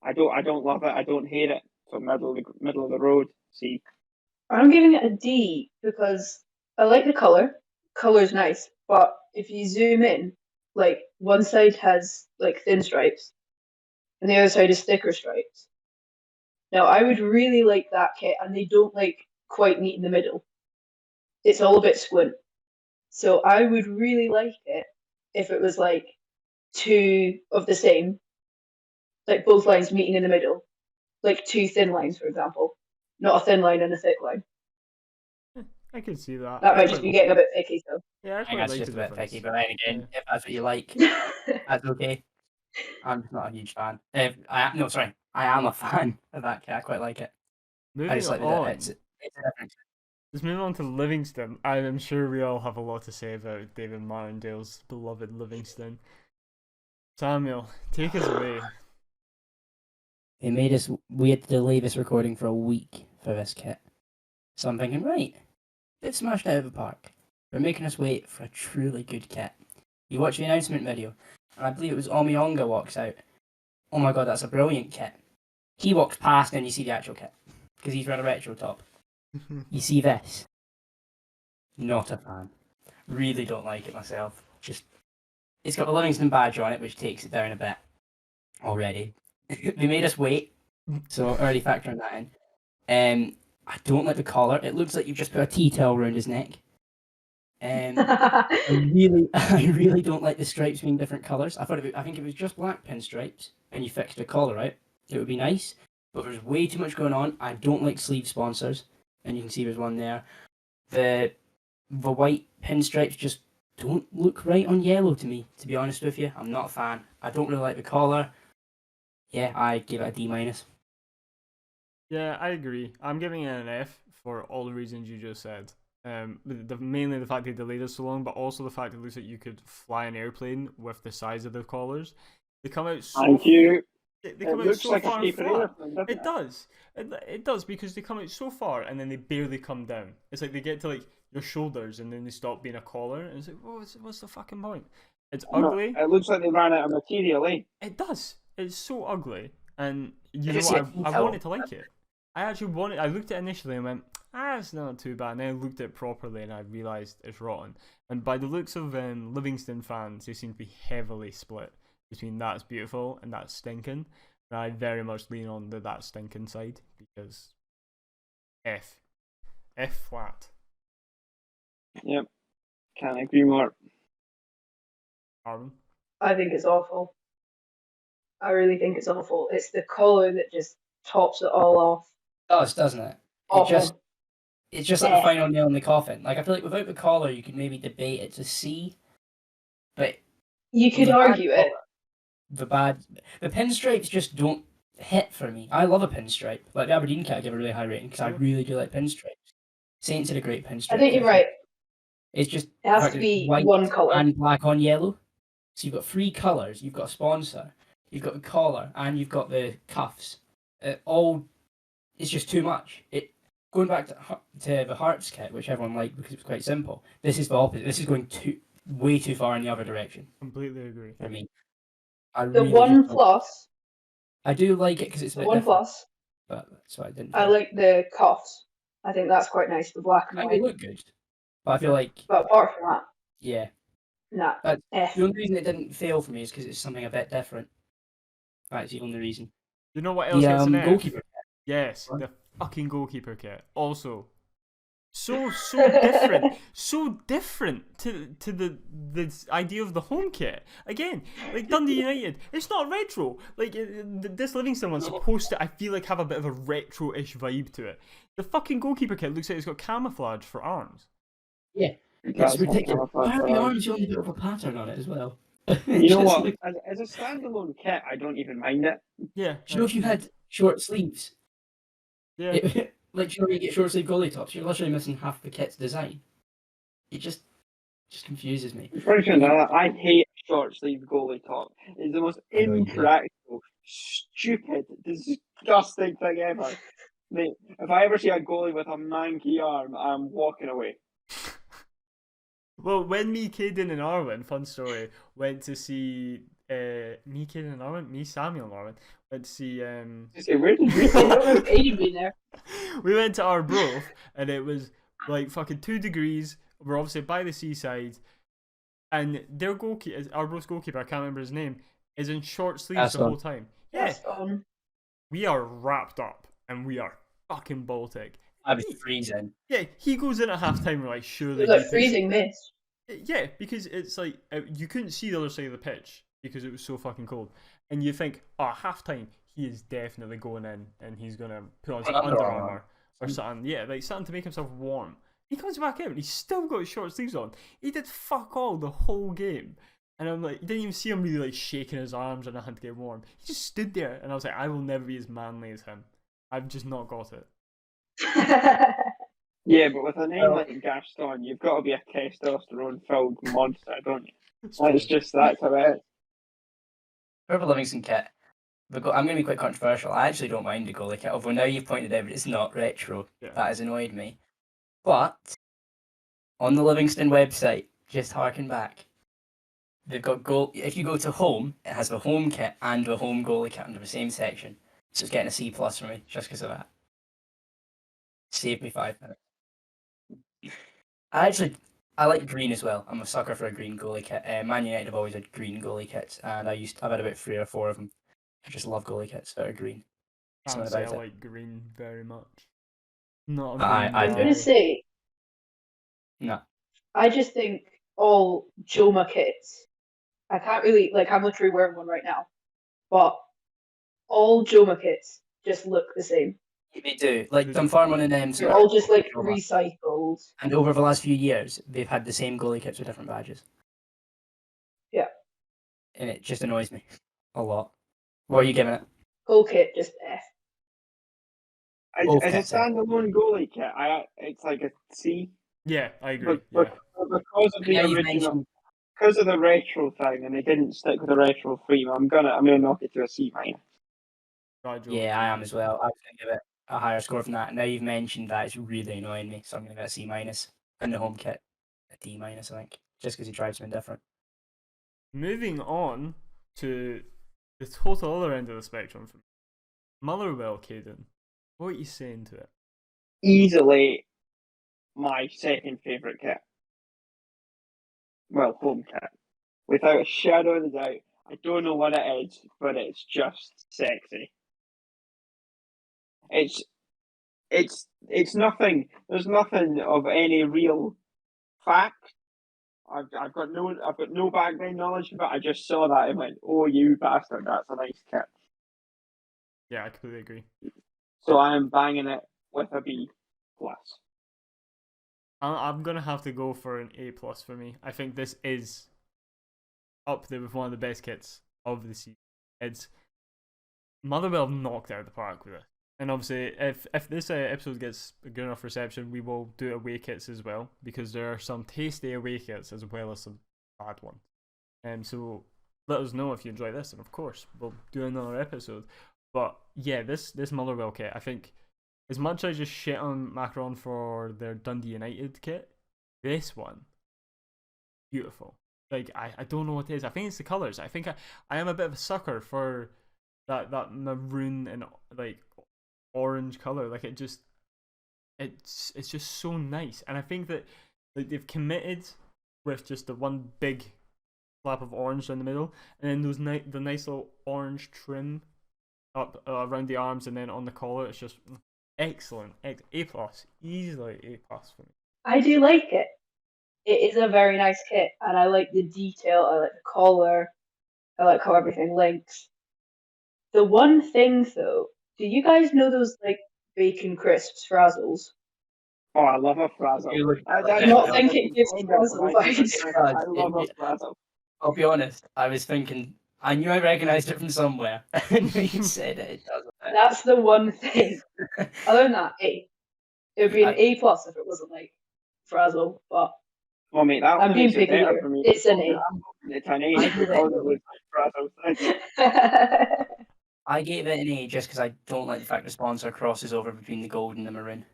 I don't love it. I don't hate it. So middle of the road. C. I'm giving it a D because I like the color. Color's nice, but if you zoom in, like one side has like thin stripes, and the other side is thicker stripes. Now I would really like that kit, and they don't like quite meet in the middle. It's all a bit squint. So I would really like it if it was like two of the same, like both lines meeting in the middle, like two thin lines, for example, not a thin line and a thick line. I can see that. That might just be getting a bit picky, though. Yeah, I I quite think that's like just a the bit difference. picky, but then again, if that's what you like, that's okay. I'm just not a huge fan. I am a fan of that kit. I quite like it. I Moving just like on. it's a different. Let's move on to Livingston. I'm sure we all have a lot to say about David Martindale's beloved Livingston. Samuel, take us away. It made us. We had to delay this recording for a week for this kit. So I'm thinking, right, they've smashed it out of the park. They're making us wait for a truly good kit. You watch the announcement video, and I believe it was Omiyonga walks out. Oh my god, that's a brilliant kit. He walks past, and you see the actual kit because he's wearing a retro top. You see this? Not a fan. Really don't like it myself. Just it's got the Livingston badge on it, which takes it down a bit already. They made us wait, so already factoring that in. I don't like the collar. It looks like you've just put a tea towel around his neck. I really don't like the stripes being different colours. I think if it was just black pinstripes and you fixed the collar out, it would be nice. But there's way too much going on. I don't like sleeve sponsors, and you can see there's one there. The white pinstripes just don't look right on yellow to me, to be honest with you. I'm not a fan. I don't really like the collar. Yeah, I give it a D-. Yeah, I agree. I'm giving it an F for all the reasons you just said. Mainly the fact they delayed it so long, but also the fact it looks like you could fly an airplane with the size of the collars. They come out so. Thank you. They It come out looks so like a far and paper flat. airplane, doesn't It does. It does because they come out so far and then they barely come down. It's like they get to like your shoulders and then they stop being a collar and it's like, what's the fucking point? It's ugly. No, it looks like they ran out of material, eh? It does. It's so ugly. And you Did know you see what? it? I wanted to like it. I actually wanted. I looked at it initially and went, it's not too bad. And then I looked at it properly and I realised it's rotten. And by the looks of Livingston fans, they seem to be heavily split between that's beautiful and that's stinking. And I very much lean on the that stinking side because F flat. Yep. Can't agree more. Armin? I think it's awful. I really think it's awful. It's the collar that just tops it all off. It does, doesn't it? Awful. It's just like the final nail in the coffin. Like I feel like without the collar, you could maybe debate it to C, but You could argue it. The pinstripes just don't hit for me. I love a pinstripe. Like the Aberdeen kit, I give a really high rating because I really do like pinstripes. Saints did a great pinstripe. I think you're right. It's just It has to be white one colour. and black on yellow. So you've got three colours. You've got a sponsor. You've got the collar, and you've got the cuffs. It's just too much. Going back to the Hearts kit, which everyone liked because it was quite simple. This is the opposite. This is going way too far in the other direction. Completely agree. For me, The one plus. I do like it because it's a The bit one different, plus. but so I didn't. I like the cuffs. I think that's quite nice. The black and I think they white. look good, but I feel like But apart from that, yeah. nah. The only reason it didn't fail for me is because it's something a bit different. That's the only reason. You know what else gets an F? Goalkeeper. Yes, What? the fucking goalkeeper kit. Also, so different, so different to the idea of the home kit. Again, like Dundee United, it's not retro. Like this Livingston one's supposed to, I feel like, have a bit of a retro-ish vibe to it. The fucking goalkeeper kit looks like it's got camouflage for arms. Yeah, it's ridiculous. Why are the arms the only bit of a pattern on it as well? You know what? As a standalone kit, I don't even mind it. Yeah. Do you know if you had short sleeves? Yeah. Like, you know, you get short sleeve goalie tops, you're literally missing half the kit's design. It just confuses me. I hate short sleeve goalie top. It's the most I know you do. impractical, stupid, disgusting thing ever. Mate, if I ever see a goalie with a manky arm, I'm walking away. Well, when me, Caden, and Arwen, fun story, went to see me, Caden, and Arwen, me, Samuel, and Arwen went to see. Say, where did we I don't remember Aiden being there. We went to Arbroath, and it was like fucking 2 degrees. We're obviously by the seaside, and their goalkeeper, Arbroath's goalkeeper, I can't remember his name, is in short sleeves the whole time. Yeah, That's fun. we are wrapped up, and we are fucking Baltic. I was freezing. Yeah, he goes in at half time. We're like, surely. It was like freezing mist. Yeah, because it's like you couldn't see the other side of the pitch because it was so fucking cold, and you think, oh, half time he is definitely going in and he's gonna put on some Under Armour or something. Yeah, like something to make himself warm. He comes back in and he's still got his short sleeves on. He did fuck all the whole game, and I'm like, you didn't even see him really like shaking his arms or nothing to get warm. He just stood there, and I was like, I will never be as manly as him. I've just not got it. Yeah, but with a name like Gaston, you've got to be a testosterone-filled monster, don't you? That's how it is. Purple Livingston kit. I'm going to be quite controversial. I actually don't mind the goalie kit, although now you've pointed out it's not retro. Yeah. That has annoyed me. But on the Livingston website, just harken back. They've got if you go to home, it has the home kit and the home goalie kit under the same section. So it's getting a C+ for me just because of that. Saved me 5 minutes. I like green as well. I'm a sucker for a green goalie kit. Man United have always had green goalie kits, and I've had about 3 or 4 of them. I just love goalie kits that are green. I can't say I like green very much. Not a green I'm gonna say. No. I just think all Joma kits. I can't really I'm literally wearing one right now, but all Joma kits just look the same. They do. Like Dunfermline and them. They're all just like recycled. And over the last few years, they've had the same goalie kits with different badges. Yeah. And it just annoys me a lot. What are you giving it? Goal kit, just F. As a standalone goalie kit, it's like a C. Yeah, I agree. But because of the original, because of the retro thing, and they didn't stick with the retro theme, I'm gonna knock it to a C-. Yeah, I am as well. I was gonna give it a higher score from that. Now you've mentioned that, it's really annoying me, so I'm gonna give it a C-. And the home kit, a D-, I think, just because he tried something different. Moving on to the total other end of the spectrum for me. Motherwell, Caden, what are you saying to it? Easily my second favourite kit. Well, home kit. Without a shadow of a doubt. I don't know what it is, but it's just sexy. It's nothing. There's nothing of any real fact. I've got no background knowledge, but I just saw that and went, "Oh, you bastard! That's a nice kit." Yeah, I completely agree. So I am banging it with a B+. I'm gonna have to go for an A+ for me. I think this is up there with one of the best kits of the season. It's Motherwell knocked out of the park with it. And obviously, if this episode gets a good enough reception, we will do away kits as well, because there are some tasty away kits as well as some bad ones. So let us know if you enjoy this, and of course, we'll do another episode. But yeah, this Motherwell kit, I think, as much as I just shit on Macron for their Dundee United kit, this one, beautiful. Like, I don't know what it is. I think it's the colours. I think I am a bit of a sucker for that maroon and like orange colour. Like, it's just so nice. And I think that like they've committed with just the one big flap of orange in the middle, and then those the nice little orange trim up around the arms, and then on the collar. It's just excellent. A+, easily A+ for me. I do like it. It is a very nice kit, and I like the detail. I like the collar. I like how everything links. The one thing, though, do you guys know those like bacon crisps, Frazzles? Oh, I love a Frazzle. I not think it gives Frazzle vibes. I love a Frazzle. I'll be honest. I was thinking. I knew I recognised it from somewhere. And you said it. That's the one thing. Other than that, A. It would be an A+ if it wasn't like Frazzle, but Well, mate, that I'm only being makes it picky better here. for me. It's an A. It's an A I give it because of the Brazil. I gave it an A just because I don't like the fact the sponsor crosses over between the gold and the maroon.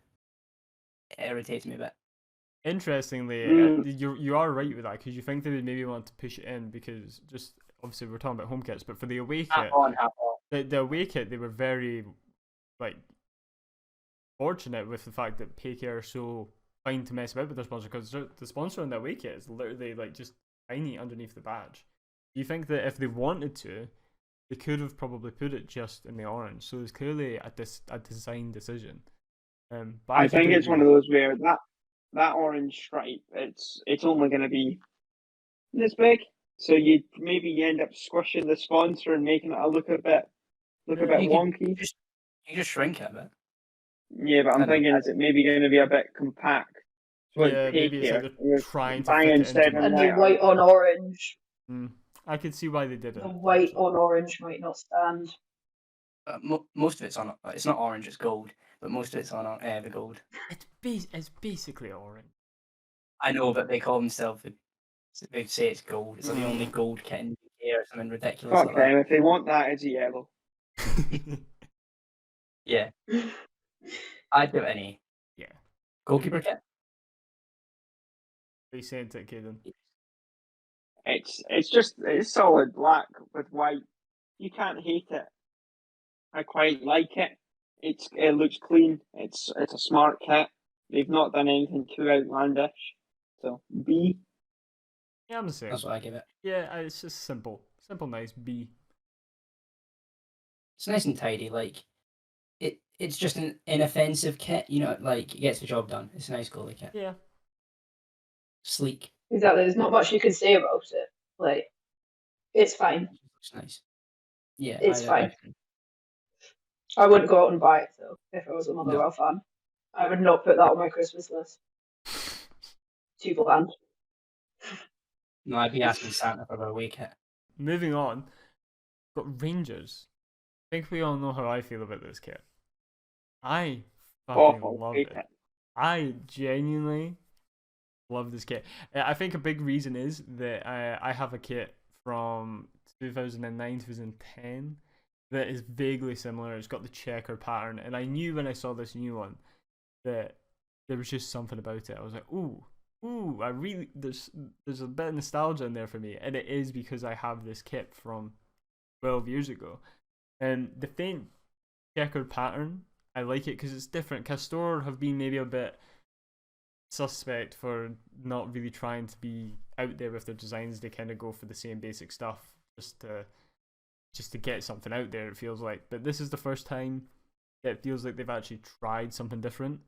It irritates me a bit. Interestingly, Mm. you are right with that, because you think they would maybe want to push it in, because just obviously we're talking about home kits, but for the away Half kit, on, half off. the away kit, they were very like fortunate with the fact that Paycare are so fine to mess about with their sponsor, because the sponsor on that away kit is literally like just tiny underneath the badge. You think that if they wanted to, they could have probably put it just in the orange. So it's clearly a design decision. But I think do it's one agree. of those where that orange stripe, it's only going to be this big, so you end up squishing the sponsor and making it look a bit Yeah. wonky. You just shrink it a bit. Yeah, but I'm I don't thinking, know. is it maybe going to be a bit compact? It's like Yeah, maybe it's like Paycare, they're trying to fit banging it into 7 And the my. letters. white on orange. I could see why they did it. The white actually. on orange might not stand. Most of it's on. It's not orange. It's gold. But most of it's on the gold. It's basically orange. I know, but they call themselves. They say it's gold. It's like the only gold kit in the UK or something ridiculous Fuck like them, if they want that, it's yellow. that. Yeah, I'd give it an A. Yeah. Goalkeeper kit. They sent it, Caden. It's solid black with white. You can't hate it. I quite like it. It looks clean. It's a smart kit. They've not done anything too outlandish. So B. Yeah, I'm the same. That's what I give it. Yeah, it's just simple, nice B. It's nice and tidy. Like it's just an inoffensive kit. You know, like it gets the job done. It's a nice goalie kit. Yeah. Sleek. Exactly. There's not much you can say about it. Like, it's fine. Looks nice. Yeah, It's fine. agree. I wouldn't go out and buy it though if I was a No. Motherwell fan. I would not put that on my Christmas list. Too bland. No, I'd be asking Santa for a away kit. Moving on, got Rangers. I think we all know how I feel about this kit. I fucking Awful. love Hate it. it. I genuinely love this kit. I think a big reason is that I have a kit from 2009, 2010 that is vaguely similar. It's got the checker pattern, and I knew when I saw this new one that there was just something about it. I was like, ooh, I really there's a bit of nostalgia in there for me, and it is because I have this kit from 12 years ago, and the faint checkered pattern, I like it because it's different. Castor have been maybe a bit suspect for not really trying to be out there with their designs. They kind of go for the same basic stuff just to get something out there, it feels like. But this is the first time it feels like they've actually tried something different.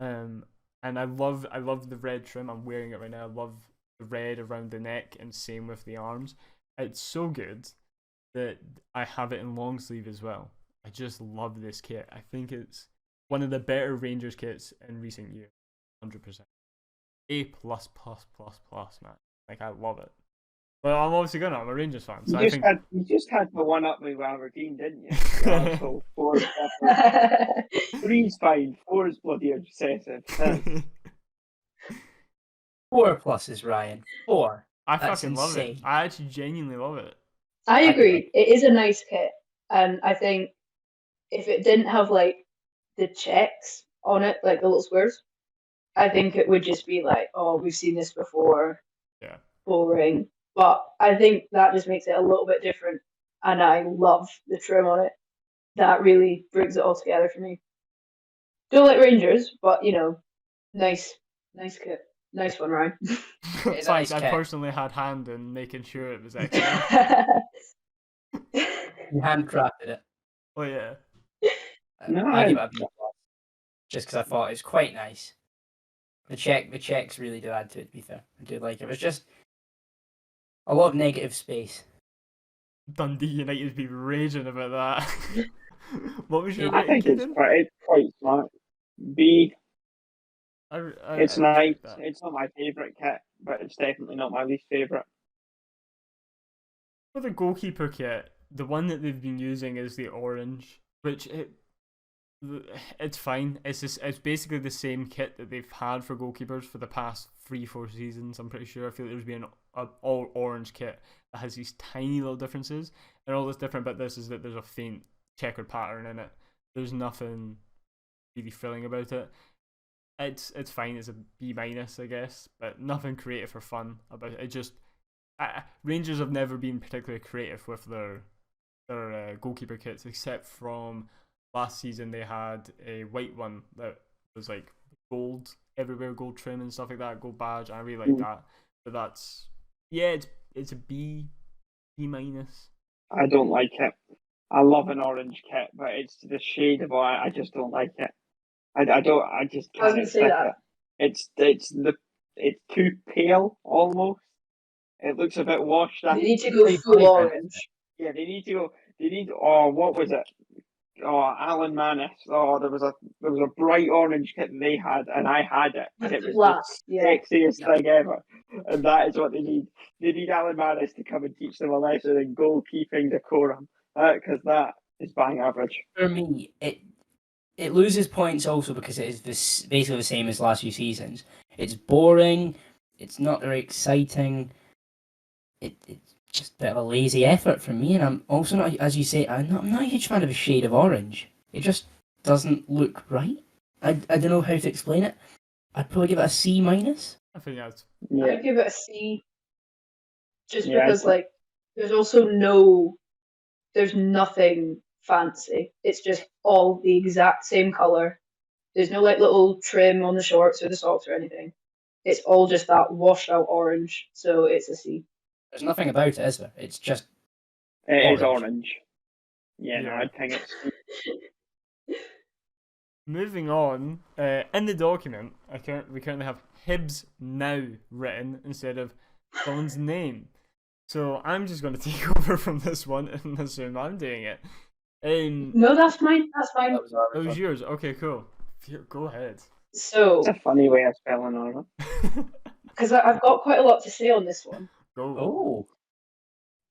And I love the red trim. I'm wearing it right now. I love the red around the neck, and same with the arms. It's so good that I have it in long sleeve as well. I just love this kit. I think it's one of the better Rangers kits in recent years. 100%. A plus, man. Like, I love it. Well, I'm obviously gonna. I'm a Rangers fan, so I think You just had to one up me with Aberdeen, didn't you? So 4 is better. 3's fine. 4 is bloody excessive. 4 pluses, Ryan. 4. I That's fucking love it. insane. I actually genuinely love it. I agree. It is a nice kit, and I think if it didn't have like the checks on it, like the little squares, I think it would just be like, oh, we've seen this before. Yeah. Boring. But I think that just makes it a little bit different, and I love the trim on it. That really brings it all together for me. Don't like Rangers, but you know, nice kit. Nice one, Ryan. It's a Thanks. nice I kit. personally had hand in making sure it was excellent. You handcrafted it. Oh yeah. No, I give it a B+, just because I thought it was quite nice. The checks really do add to it. To be fair, I do like it. It was just a lot of negative space. Dundee United would be raging about that. What was your I rating, think it's Caden? quite smart. B. It's I nice. respect that. It's not my favourite kit, but it's definitely not my least favourite. For the goalkeeper kit, the one that they've been using is the orange, which It's fine. It's basically the same kit that they've had for goalkeepers for the past 3-4 seasons. I'm pretty sure. I feel like there's been an all orange kit that has these tiny little differences, and all that's different about this is that there's a faint checkered pattern in it. There's nothing really thrilling about it. It's fine. It's a B minus, I guess, but nothing creative or fun about it. It just Rangers have never been particularly creative with their goalkeeper kits, except from last season. They had a white one that was like gold everywhere, gold trim and stuff like that, gold badge. I really like that, but that's it's a B minus. I don't like it. I love an orange kit, but it's the shade of white. I just don't like it. I don't. I just I was can't going to say accept it. that. It's too pale almost. It looks a bit washed They out. need to go Pretty full funny, man. orange. Yeah, they need to go. They need. Oh, what was it? Oh, Alan Manis. Oh, there was a bright orange kit they had, and I had it, and With it the was black, the yeah. sexiest Yeah. thing ever. And that is what they need. They need Alan Manis to come and teach them a lesson in goalkeeping decorum, because that is bang average. For me, it loses points also because it is basically the same as last few seasons. It's boring. It's not very exciting. It's just a bit of a lazy effort from me, and I'm also not, as you say, I'm not a huge fan of a shade of orange. It just doesn't look right. I don't know how to explain it. I'd probably give it a C minus. I think that's Yeah, I'd give it a C, just Yeah, because like there's nothing fancy. It's just all the exact same color. There's no like little trim on the shorts or the socks or anything. It's all just that washed out orange, so it's a C. There's nothing about it, is there? It's just it is orange. orange. Yeah, no, Yeah. I think it's. moving on. In the document, we currently have Hibs now written instead of someone's name. So I'm just going to take over from this one and assume I'm doing it. No, that's mine. That's fine. That was our It was one. yours. Okay, cool. Go ahead. So, It's a funny way of spelling Arnold. because I've got quite a lot to say on this one. Go. Oh,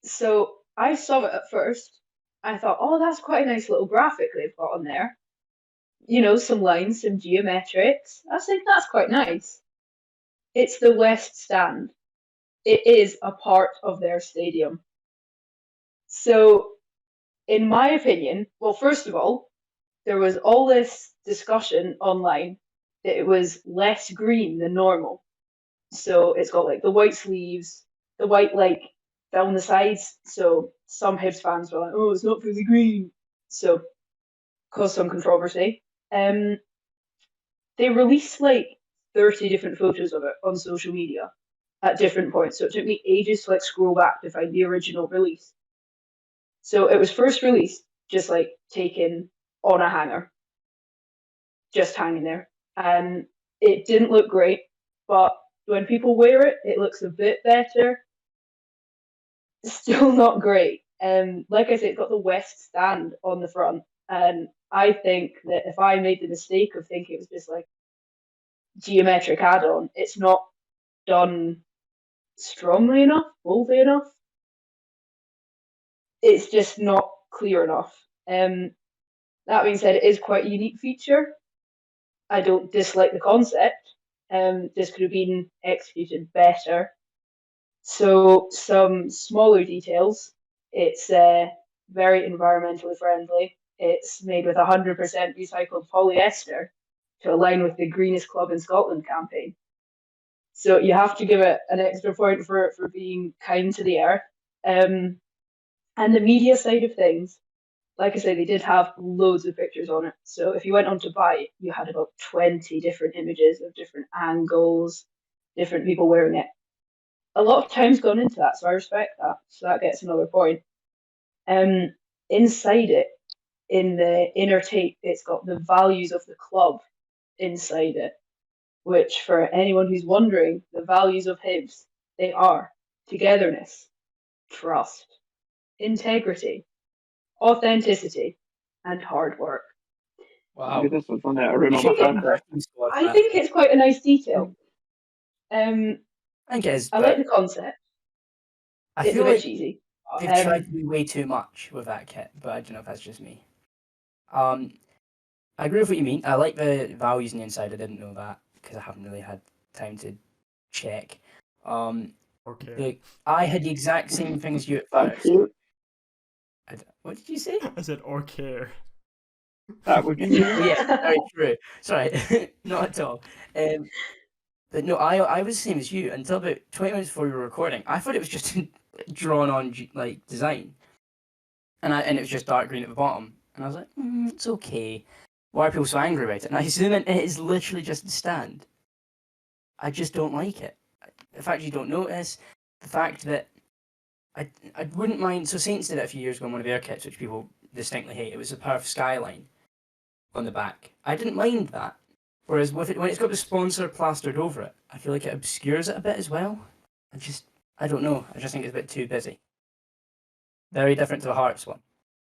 So I saw it at first. I thought, oh, that's quite a nice little graphic they've got on there. You know, some lines, some geometrics. I think that's quite nice. It's the West Stand. It is a part of their stadium. So, in my opinion, well, first of all, there was all this discussion online that it was less green than normal. So it's got like the white sleeves, the white like down the sides. So some Hibs fans were like, "Oh, it's not fully green," so caused some controversy. They released like 30 different photos of it on social media at different points. So it took me ages to like scroll back to find the original release. So it was first released just like taken on a hanger, just hanging there, and it didn't look great. But when people wear it, it looks a bit better. Still not great. Like I said, it's got the West Stand on the front, and I think that if I made the mistake of thinking it was just like geometric add-on, it's not done strongly enough, boldly enough. It's just not clear enough. That being said, it is quite a unique feature. I don't dislike the concept. This could have been executed better. So some smaller details. It's very environmentally friendly. It's made with 100% recycled polyester to align with the Greenest Club in Scotland campaign. So you have to give it an extra point for being kind to the earth. And the media side of things, like I say, they did have loads of pictures on it. So if you went on to buy it, you had about 20 different images of different angles, different people wearing it. A lot of time's gone into that, so I respect that. So that gets another point. Inside it, in the inner tape, it's got the values of the club inside it, which for anyone who's wondering, the values of Hibs, they are togetherness, trust, integrity, authenticity, and hard work. wow. This was on a room You on should my get hand. marketing squad for I that. think it's quite a nice detail. I think it is, I but like the concept. I It's a feel bit like cheesy. they've tried to do way too much with that kit, but I don't know if that's just me. I agree with what you mean. I like the values on the inside. I didn't know that because I haven't really had time to check. Okay. I had the exact same thing as you at first. Cute. What did you say? I said or care. That would be you. Yeah, very true. Sorry, not at all. But no, I was the same as you until about 20 minutes before we were recording. I thought it was just drawn on like design, and it was just dark green at the bottom. And I was like, it's okay. Why are people so angry about it? And I zoom in, and it is literally just a stand. I just don't like it. The fact you don't notice, the fact that I wouldn't mind. So Saints did it a few years ago on one of their kits, which people distinctly hate. It was a Perth skyline on the back. I didn't mind that. Whereas with it, when it's got the sponsor plastered over it, I feel like it obscures it a bit as well. I don't know. I just think it's a bit too busy. Very different to the Hearts one.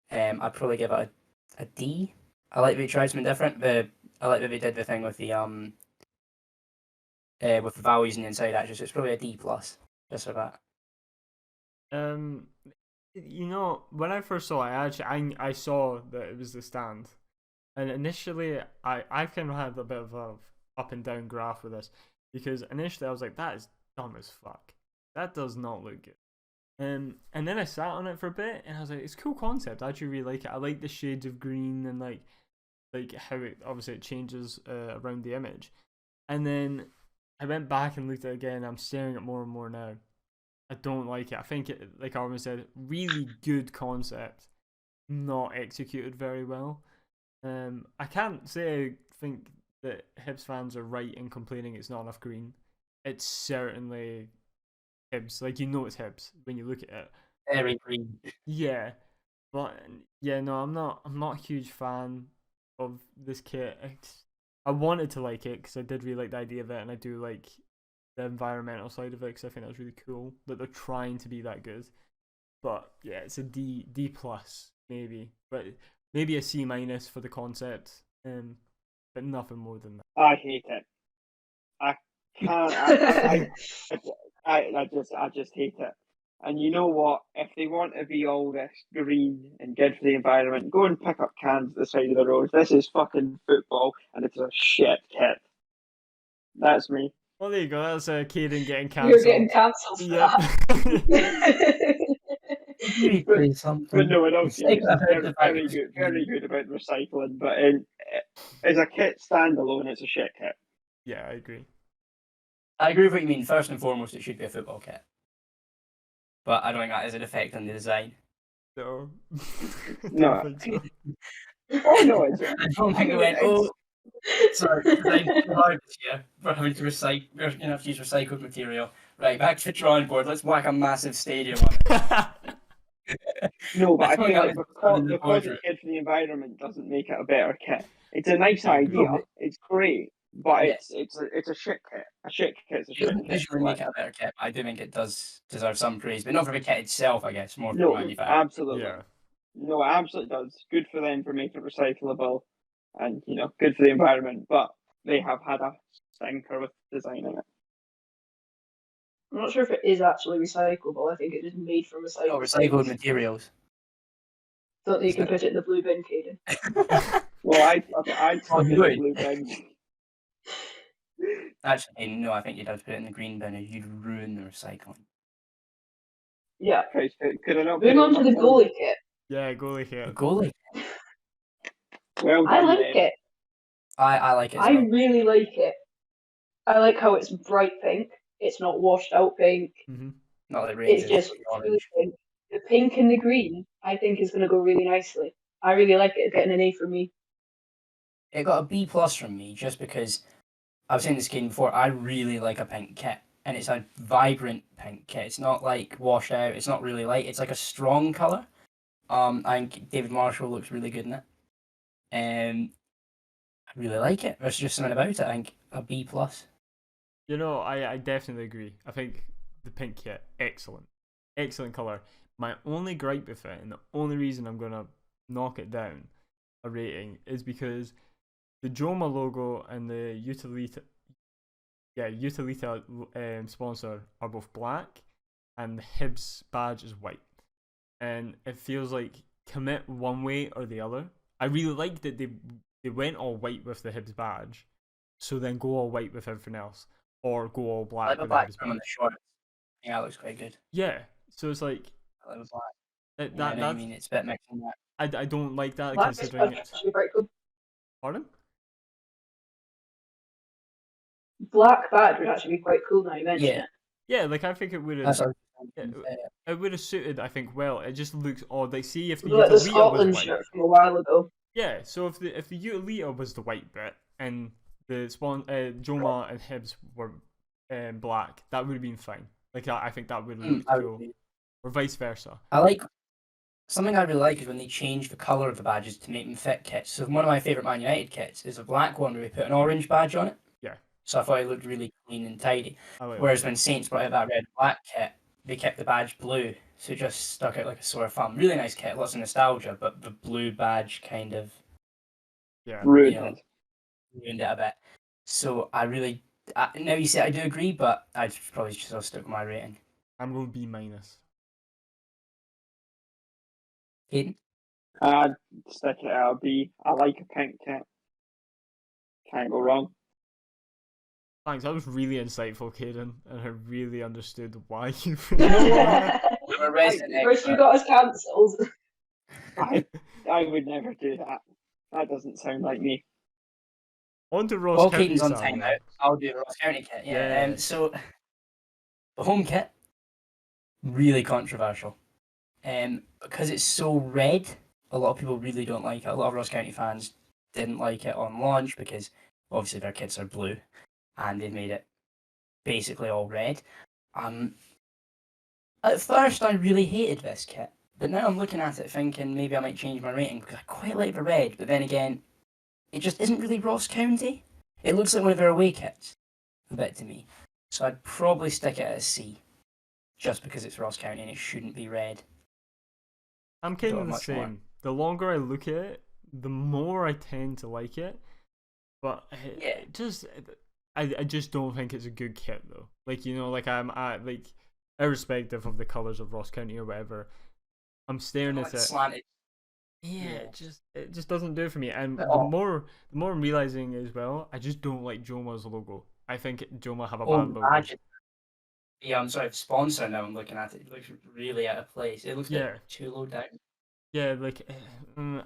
I'd probably give it a D. I like that they tried something different. I like that they did the thing with the values on the inside. Actually, so it's probably a D plus just for that. When I first saw it, I saw that it was the stand, and initially I kind of had a bit of a up and down graph with this, because initially I was like, that is dumb as fuck. That does not look good. And then I sat on it for a bit, and I was like, it's a cool concept. I actually really like it. I like the shades of green and like how it obviously it changes around the image. And then I went back and looked at it again. I'm staring at more and more now. I don't like it. I think it, like Armin said, really good concept, not executed very well. I can't say I think that Hibs fans are right in complaining it's not enough green. It's certainly Hibs. Like, it's Hibs when you look at it. Very green. Yeah, but yeah, no, I'm not a huge fan of this kit. I wanted to like it because I did really like the idea of it, and I do like the environmental side of it because I think that's really cool that they're trying to be that good. But yeah, it's a D plus maybe, but maybe a C minus for the concept, but nothing more than that. I hate it. I can't. I just hate it. And you know what? If they want to be all this green and good for the environment, go and pick up cans at the side of the road. This is fucking football, and it's a shit kit. That's me. Well, there you go. That's Caden getting cancelled. You're getting cancelled for Yep. that. But no, I don't. Very good about recycling. But as a kit standalone, it's a shit kit. Yeah, I agree. I agree with what you mean. First and foremost, it should be a football kit. But I don't think that has an effect on the design. No. No. I don't think so. Oh no, it's. I don't think it went. Sorry, designed too hard this year for having to recycle. We're gonna have to use recycled material. Right, back to the drawing board. Let's whack a massive stadium on it. No, but I think feel like that was because it's good for the environment doesn't make it a better kit. It's a nice idea. It's great, but it's a shit kit. A shit kit's a It shit doesn't kit. visually make it a better kit. I do think it does deserve some praise, but not for the kit itself, I guess. More for No, manufacturing. absolutely. Yeah. No, it absolutely does. Good for them for making it recyclable, and good for the environment. But they have had a stinker with designing it. I'm not sure if it is actually recyclable. I think it is made from recycled. Oh, recycled things. materials. So that you can put it in the blue bin, Caden. Well, I'd stick it in the blue bin. Actually, no, I think you'd have to put it in the green bin or you'd ruin the recycling. Yeah, could I not? Moving on to the goalie kit. Yeah, goalie The kit. goalie. Well I done, like then. it. I like it. I really like it. I like how it's bright pink. It's not washed out pink. Mm-hmm. Not like Rangers. It's just really pink. The pink and the green, I think, is going to go really nicely. I really like it. It's getting an A for me. It got a B plus from me just because I've seen this game before. I really like a pink kit, and it's a vibrant pink kit. It's not like washed out. It's not really light. It's like a strong color. I think David Marshall looks really good in it. I really like it. There's just something about it. I think a B plus. I definitely agree. I think the pink kit, excellent color. My only gripe with it, and the only reason I'm gonna knock it down a rating, is because the Joma logo and the Utilita sponsor are both black, and the Hibs badge is white, and it feels like commit one way or the other. I really like that they they went all white with the Hibs badge, so then go all white with everything else, or go all I black like the with black the Hibs trim on badge. the shorts. Yeah, that looks quite good. Yeah, so it's like I like the black. that. Yeah, I know what you That's mean. It's a bit mixing that. I don't like that Black considering badge it's. would actually be quite cool. Pardon? Black badge would actually be quite cool now you mention Yeah. it. Yeah, like I think it would That's have. what I was thinking. It would have suited, I think, well. It just looks odd. Like, see if the Like the Utilita was Scotland white. shirt from a while ago. Yeah, so if the Utilita was the white bit and the Joma and Hibs were black, that would have been fine. Like I think that would have looked I would cool, agree. or vice versa. I like something I really like is when they change the colour of the badges to make them fit kits. So one of my favourite Man United kits is a black one where we put an orange badge on it. Yeah. So I thought it looked really clean and tidy. I like Whereas when Saints brought out that red and black kit, they kept the badge blue, so it just stuck out like a sore thumb. Really nice kit, lots of nostalgia, but the blue badge kind of yeah. Ruined you know, it. ruined it a bit. So I really, now you say I do agree, but I'd probably just stick with my rating. I'm going B minus. Hayden? I'd stick it at a B. I like a pink kit. Can't go wrong. Thanks, that was really insightful, Caden, and I really understood why you. I'm a resident First you expert. got us cancelled. I would never do that. That doesn't sound like me. On to Ross While County. Caden's on Sam, time then. out, I'll do the Ross County kit. Yeah. Yeah. So the home kit, really controversial. Because it's so red, a lot of people really don't like it. A lot of Ross County fans didn't like it on launch because obviously their kits are blue, and they've made it basically all red. At first, I really hated this kit, but now I'm looking at it thinking maybe I might change my rating because I quite like the red. But then again, it just isn't really Ross County. It looks like one of their away kits, a bit to me. So I'd probably stick it at a C, just because it's Ross County and it shouldn't be red. I'm kind Don't of the much more. same. The longer I look at it, the more I tend to like it. But Yeah. I just don't think it's a good kit though. Like like like irrespective of the colours of Ross County or whatever, I'm staring at it. Slanted. Yeah, it just doesn't do it for me. And At the all. more I'm realizing as well, I just don't like Joma's logo. I think Joma have a Oh, bad logo. imagine. Yeah, I'm sorry, sponsor now I'm looking at it. It looks really out of place. It looks Yeah. like too low down. Yeah, like I'm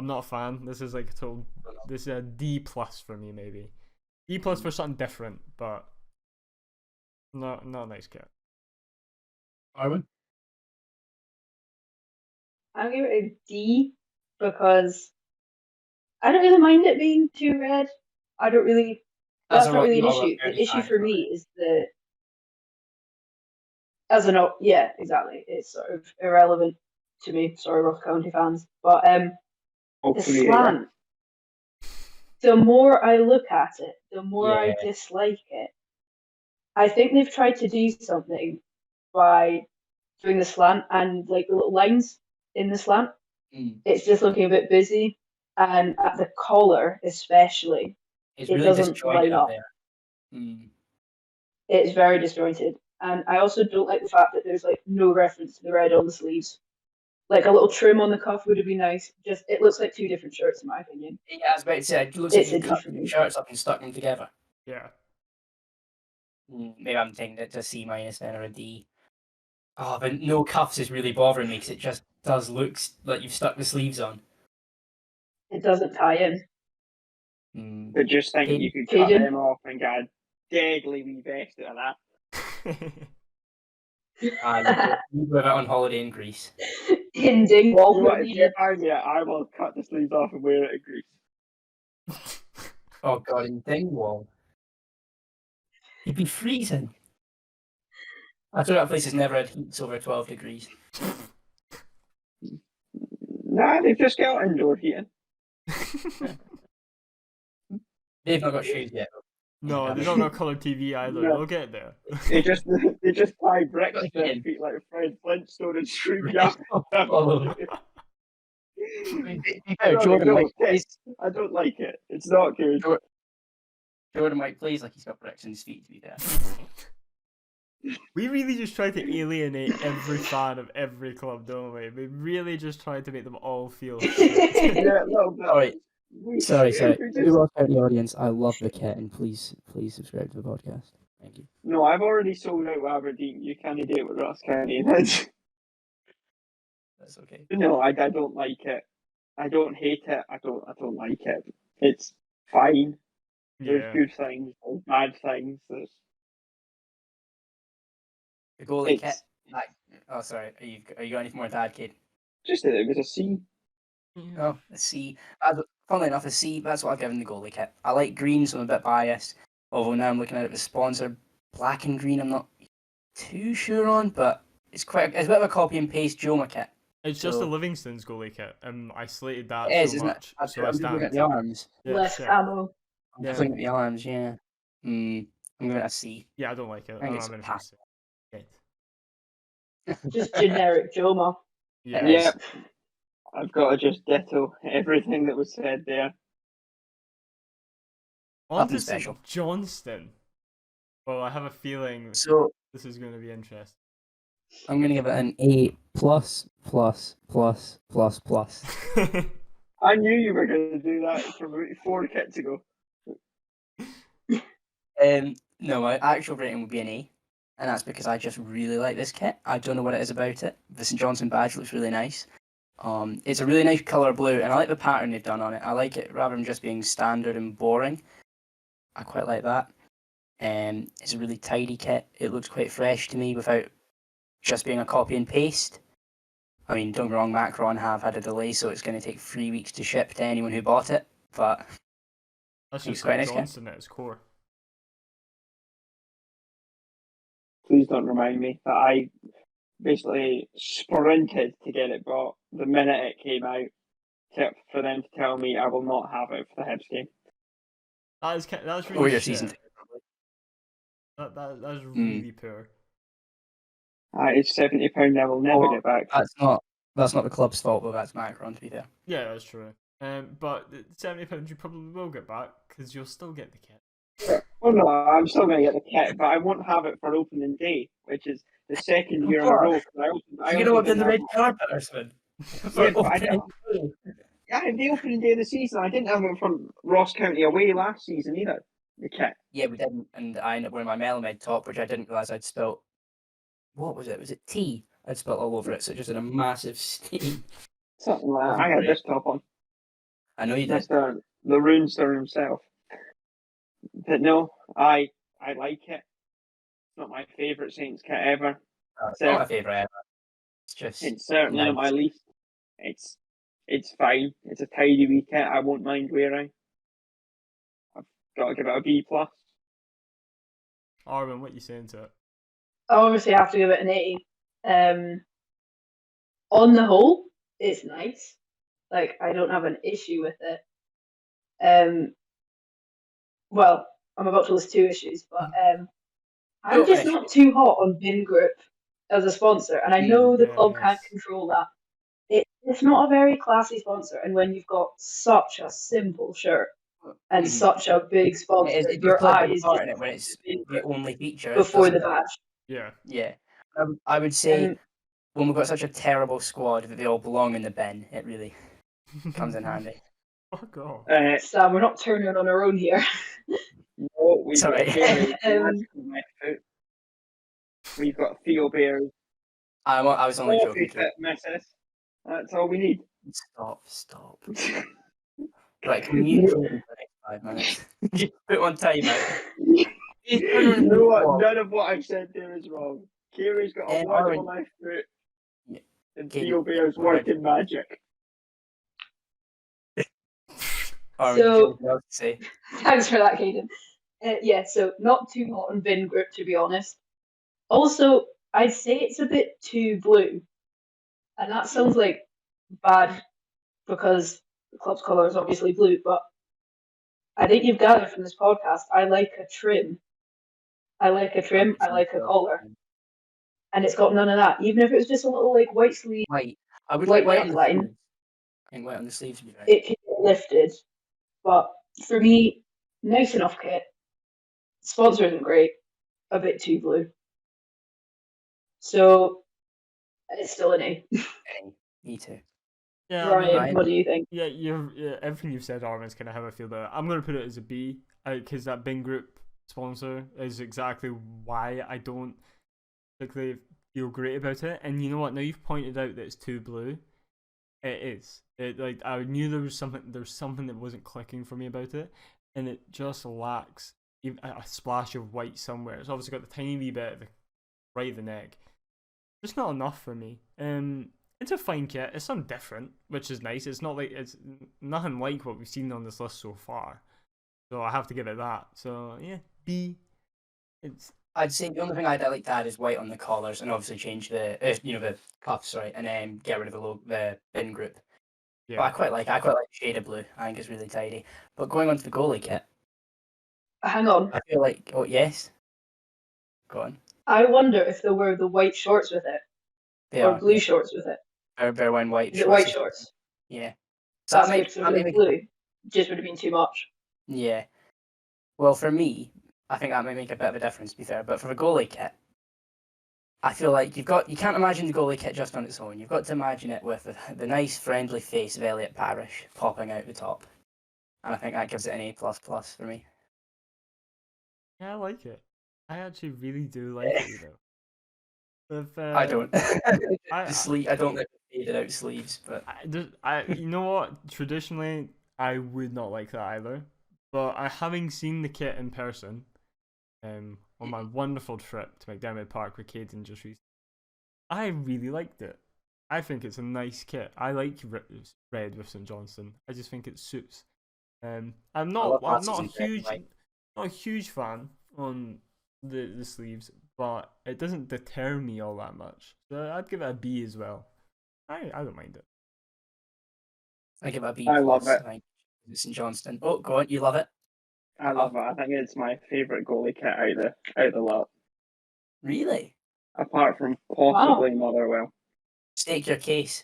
not a fan. This is like a total. This is a D plus for me maybe. D plus for something different, but not a nice kit. Arwen? I'll give it a D because I don't really mind it being too red. I don't really. That's not really an issue. The issue for me is the. Yeah, exactly. It's sort of irrelevant to me. Sorry, Ross County fans, but the Hopefully, slant. The more I look at it, the more I Yeah. dislike it. I think they've tried to do something by doing the slant and like the little lines in the slant. It's just looking a bit busy, and at the collar especially, It's it really doesn't disjointed line up up. there. It's very disjointed, and I also don't like the fact that there's like no reference to the red on the sleeves. Like a little trim on the cuff would have been nice. Just it looks like two different shirts in my opinion. Yeah, I was about to say, it looks It's like a you cut D for the me. shirts up and stuck them together. Yeah. Maybe I'm taking it to C minus then or a D. Oh, but no cuffs is really bothering me because it just does look like you've stuck the sleeves on. It doesn't tie in. But just think you could cut them off and get a deadly wee vest out of that. You live out on holiday in Greece. In Dingwall. If you find me, I will cut the sleeves off and wear it in Greece. Oh god, in Dingwall. You'd be freezing. I thought that place has never had heats over 12 degrees. Nah, they've just got indoor heating. They've not got shoes yet. No, they don't got colour TV either. No. They'll get there. They just tie bricks to their feet like Fred Flintstone and stream down. Oh. I Jordan White plays. don't like it. It's not good. Jordan White plays like he's got bricks in his feet, to be fair. We really just try to alienate every fan of every club, don't we? We really just try to make them all feel shit. Yeah, a little bit. Alright, Sorry. We To just- Ross County audience, I love the kit, and please subscribe to the podcast. Thank you. No, I've already sold out Aberdeen. You can't do it with Ross County. That's That's okay. no, I don't like it. I don't hate it. I don't like it. It's fine. There's Yeah. good things, there's bad things. There's The goalie kit. it's Oh, sorry. Are you got anything more to add, Kate? just that it was a C. Oh, a C. Funnily enough, a C. That's what I've given the goalie kit. I like green, so I'm a bit biased. Although now I'm looking at it with sponsor black and green. I'm not too sure on, but it's a bit of a copy and paste Joma kit. It's just So- the Livingston's goalie kit, and I slated that It is, so isn't much. it? I'm So I just looking at stand. the arms. Yeah, Less shit. camo. I'm Yeah. just looking at the arms. Yeah. I'm giving it a C. Yeah, I don't like it. I I think don't it's have a anything to pass. say. Just generic Joma. Yeah. It is. Yep. I've got to just ditto everything that was said there. On Nothing to St. special. Johnston. Well, I have a feeling So this is going to be interesting. I'm gonna give it an A plus plus plus plus plus. I knew you were going to do that from about 4 kits ago. No, my actual rating would be an A, and that's because I just really like this kit. I don't know what it is about it. The St. Johnson badge looks really nice. It's a really nice colour blue, and I like the pattern they've done on it. I like it rather than just being standard and boring. I quite like that. It's a really tidy kit. It looks quite fresh to me without just being a copy and paste. I mean, don't get me wrong, Macron have had a delay, so it's going to take 3 weeks to ship to anyone who bought it. But That's It's just quite St. nice kit. Johnston at its core. Please don't remind me that I basically sprinted to get it bought the minute it came out for them to tell me I will not have it for the Hibs game. That's or really your shit. season. That's really poor. It's £70. I will never Oh, get back. That's not the club's fault, though. That's Macron, to be fair. Yeah, that's true. But the £70 you probably will get back because you'll still get the kit. Well, no, I'm still going to get the kit, but I won't have it for opening day, which is the second year in a row. You know what? Been the red carpet or something. Yeah, but the opening day of the season, I didn't have it from Ross County away last season either. The kit. Yeah, we didn't, and I ended up wearing my Melamed top, which I didn't realise I'd spilt. What was it? Was it tea? I'd spilt all over it, so it just had a massive stain. Something like that. I had this top on. I know you did. Mr. the Runester himself. But no, I like it. It's not my favourite Saints kit ever. It's not my favourite ever. It's just It's certainly not my nice. least. It's fine. It's a tidy wee kit I won't mind wearing. I've got to give it a B plus. Armin, what you saying to it? I obviously have to give it an A. On the whole, it's nice. Like, I don't have an issue with it. Well, I'm about to list 2 issues, but I'm just not too hot on Bin Grip as a sponsor, and I know the club can't control that. It's not a very classy sponsor, and when you've got such a simple shirt and such a big sponsor, your eyes part in it when it's the only feature before the badge. Yeah. Yeah, I would say when we've got such a terrible squad that they all belong in the bin, it really comes in handy. Fuck off. Sam, we're not turning on our own here. No, we've Sorry. got Kaylee on my foot. We've got Theo Bears. I was only Coffee joking. fit misses. That's all we need. Stop. Right, can you mute for the next 5 minutes? Just put one time out. You know what? None of what I've said there is wrong. Kiri's got a one on my foot. Yeah. And Theo Bears working magic. So, say. Thanks for that, Caden. Yeah, so not too hot on Bin Grip, to be honest. Also, I'd say it's a bit too blue. And that sounds like bad because the club's colour is obviously blue, but I think you've gathered from this podcast, I like a trim. I like a collar. And it's got none of that. Even if it was just a little like white sleeve, I would like white white line, I think white on the sleeves would be right. it could get lifted. But for me, nice enough kit. Sponsor isn't great. A bit too blue. So it's still an A. Me too. Yeah, Ryan, what do you think? yeah, everything you've said, Armin, is kind of how I feel about it. I'm going to put it as a B, because that Bing Group sponsor is exactly why I don't particularly feel great about it. And you know what? Now you've pointed out that it's too blue. It is. Like I knew there was something that wasn't clicking for me about it, and it just lacks a splash of white somewhere. It's obviously got the tiny wee bit at the right of the neck. Just not enough for me. It's a fine kit. It's something different, which is nice. It's nothing like what we've seen on this list so far. So I have to give it that. So yeah, B. I'd say the only thing I'd like to add is white on the collars, and obviously change the cuffs, right, and then get rid of the bin group. Yeah. But I quite like the shade of blue. I think it's really tidy. But going on to the goalie kit, Hang on. I feel like yes. Go on. I wonder if there were the white shorts with it, They or are, blue yeah. shorts with it. They're wearing white Is it shorts. white shorts? Yeah. So That's that good. So if it was blue, just would have been too much. Yeah. Well, for me, I think that might make a bit of a difference, to be fair. But for the goalie kit, I feel like you can't imagine the goalie kit just on its own. You've got to imagine it with the nice, friendly face of Elliot Parish popping out the top. And I think that gives it an A++ for me. Yeah, I like it. I actually really do like it, you know. If, I don't. I don't like the faded out sleeves, but you know what? Traditionally, I would not like that either. But having seen the kit in person, on my wonderful trip to McDermott Park with Caden just recently, I really liked it. I think it's a nice kit. I like red with St Johnstone. I just think it suits. I'm not a huge fan on the sleeves, but it doesn't deter me all that much. So I'd give it a B as well. I don't mind it. I give it a B+. I love it. I think it's St Johnstone. Oh, go on, you love it? I love it. I think it's my favourite goalie kit out of the lot. Really? Apart from possibly Motherwell. Stake your case.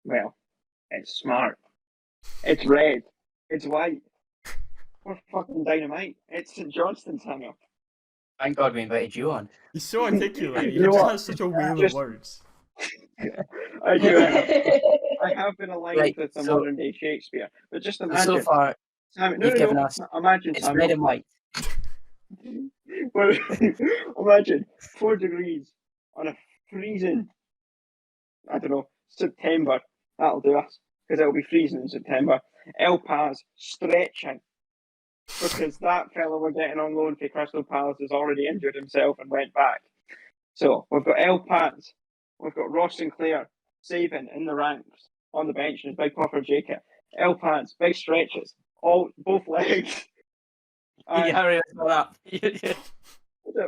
Well, it's smart. It's red. It's white. We're fucking dynamite. It's St Johnstone's hanger. Thank God we invited you on. He's so articulate. He You know just what? has such a wheel of words. I do it. I have been aligned Right, with the so- modern day Shakespeare, but just imagine. So far, Simon, you've given us. Imagine, It's Samuel. red and white. Well, imagine 4 degrees on a freezing, I don't know, September. That'll do us, because it'll be freezing in September. El Paz stretching, because that fella we're getting on loan for Crystal Palace has already injured himself and went back. So we've got El Paz, we've got Ross Sinclair saving in the ranks on the bench in his big puffer jacket. El Paz, big stretches, both legs. You hurry up.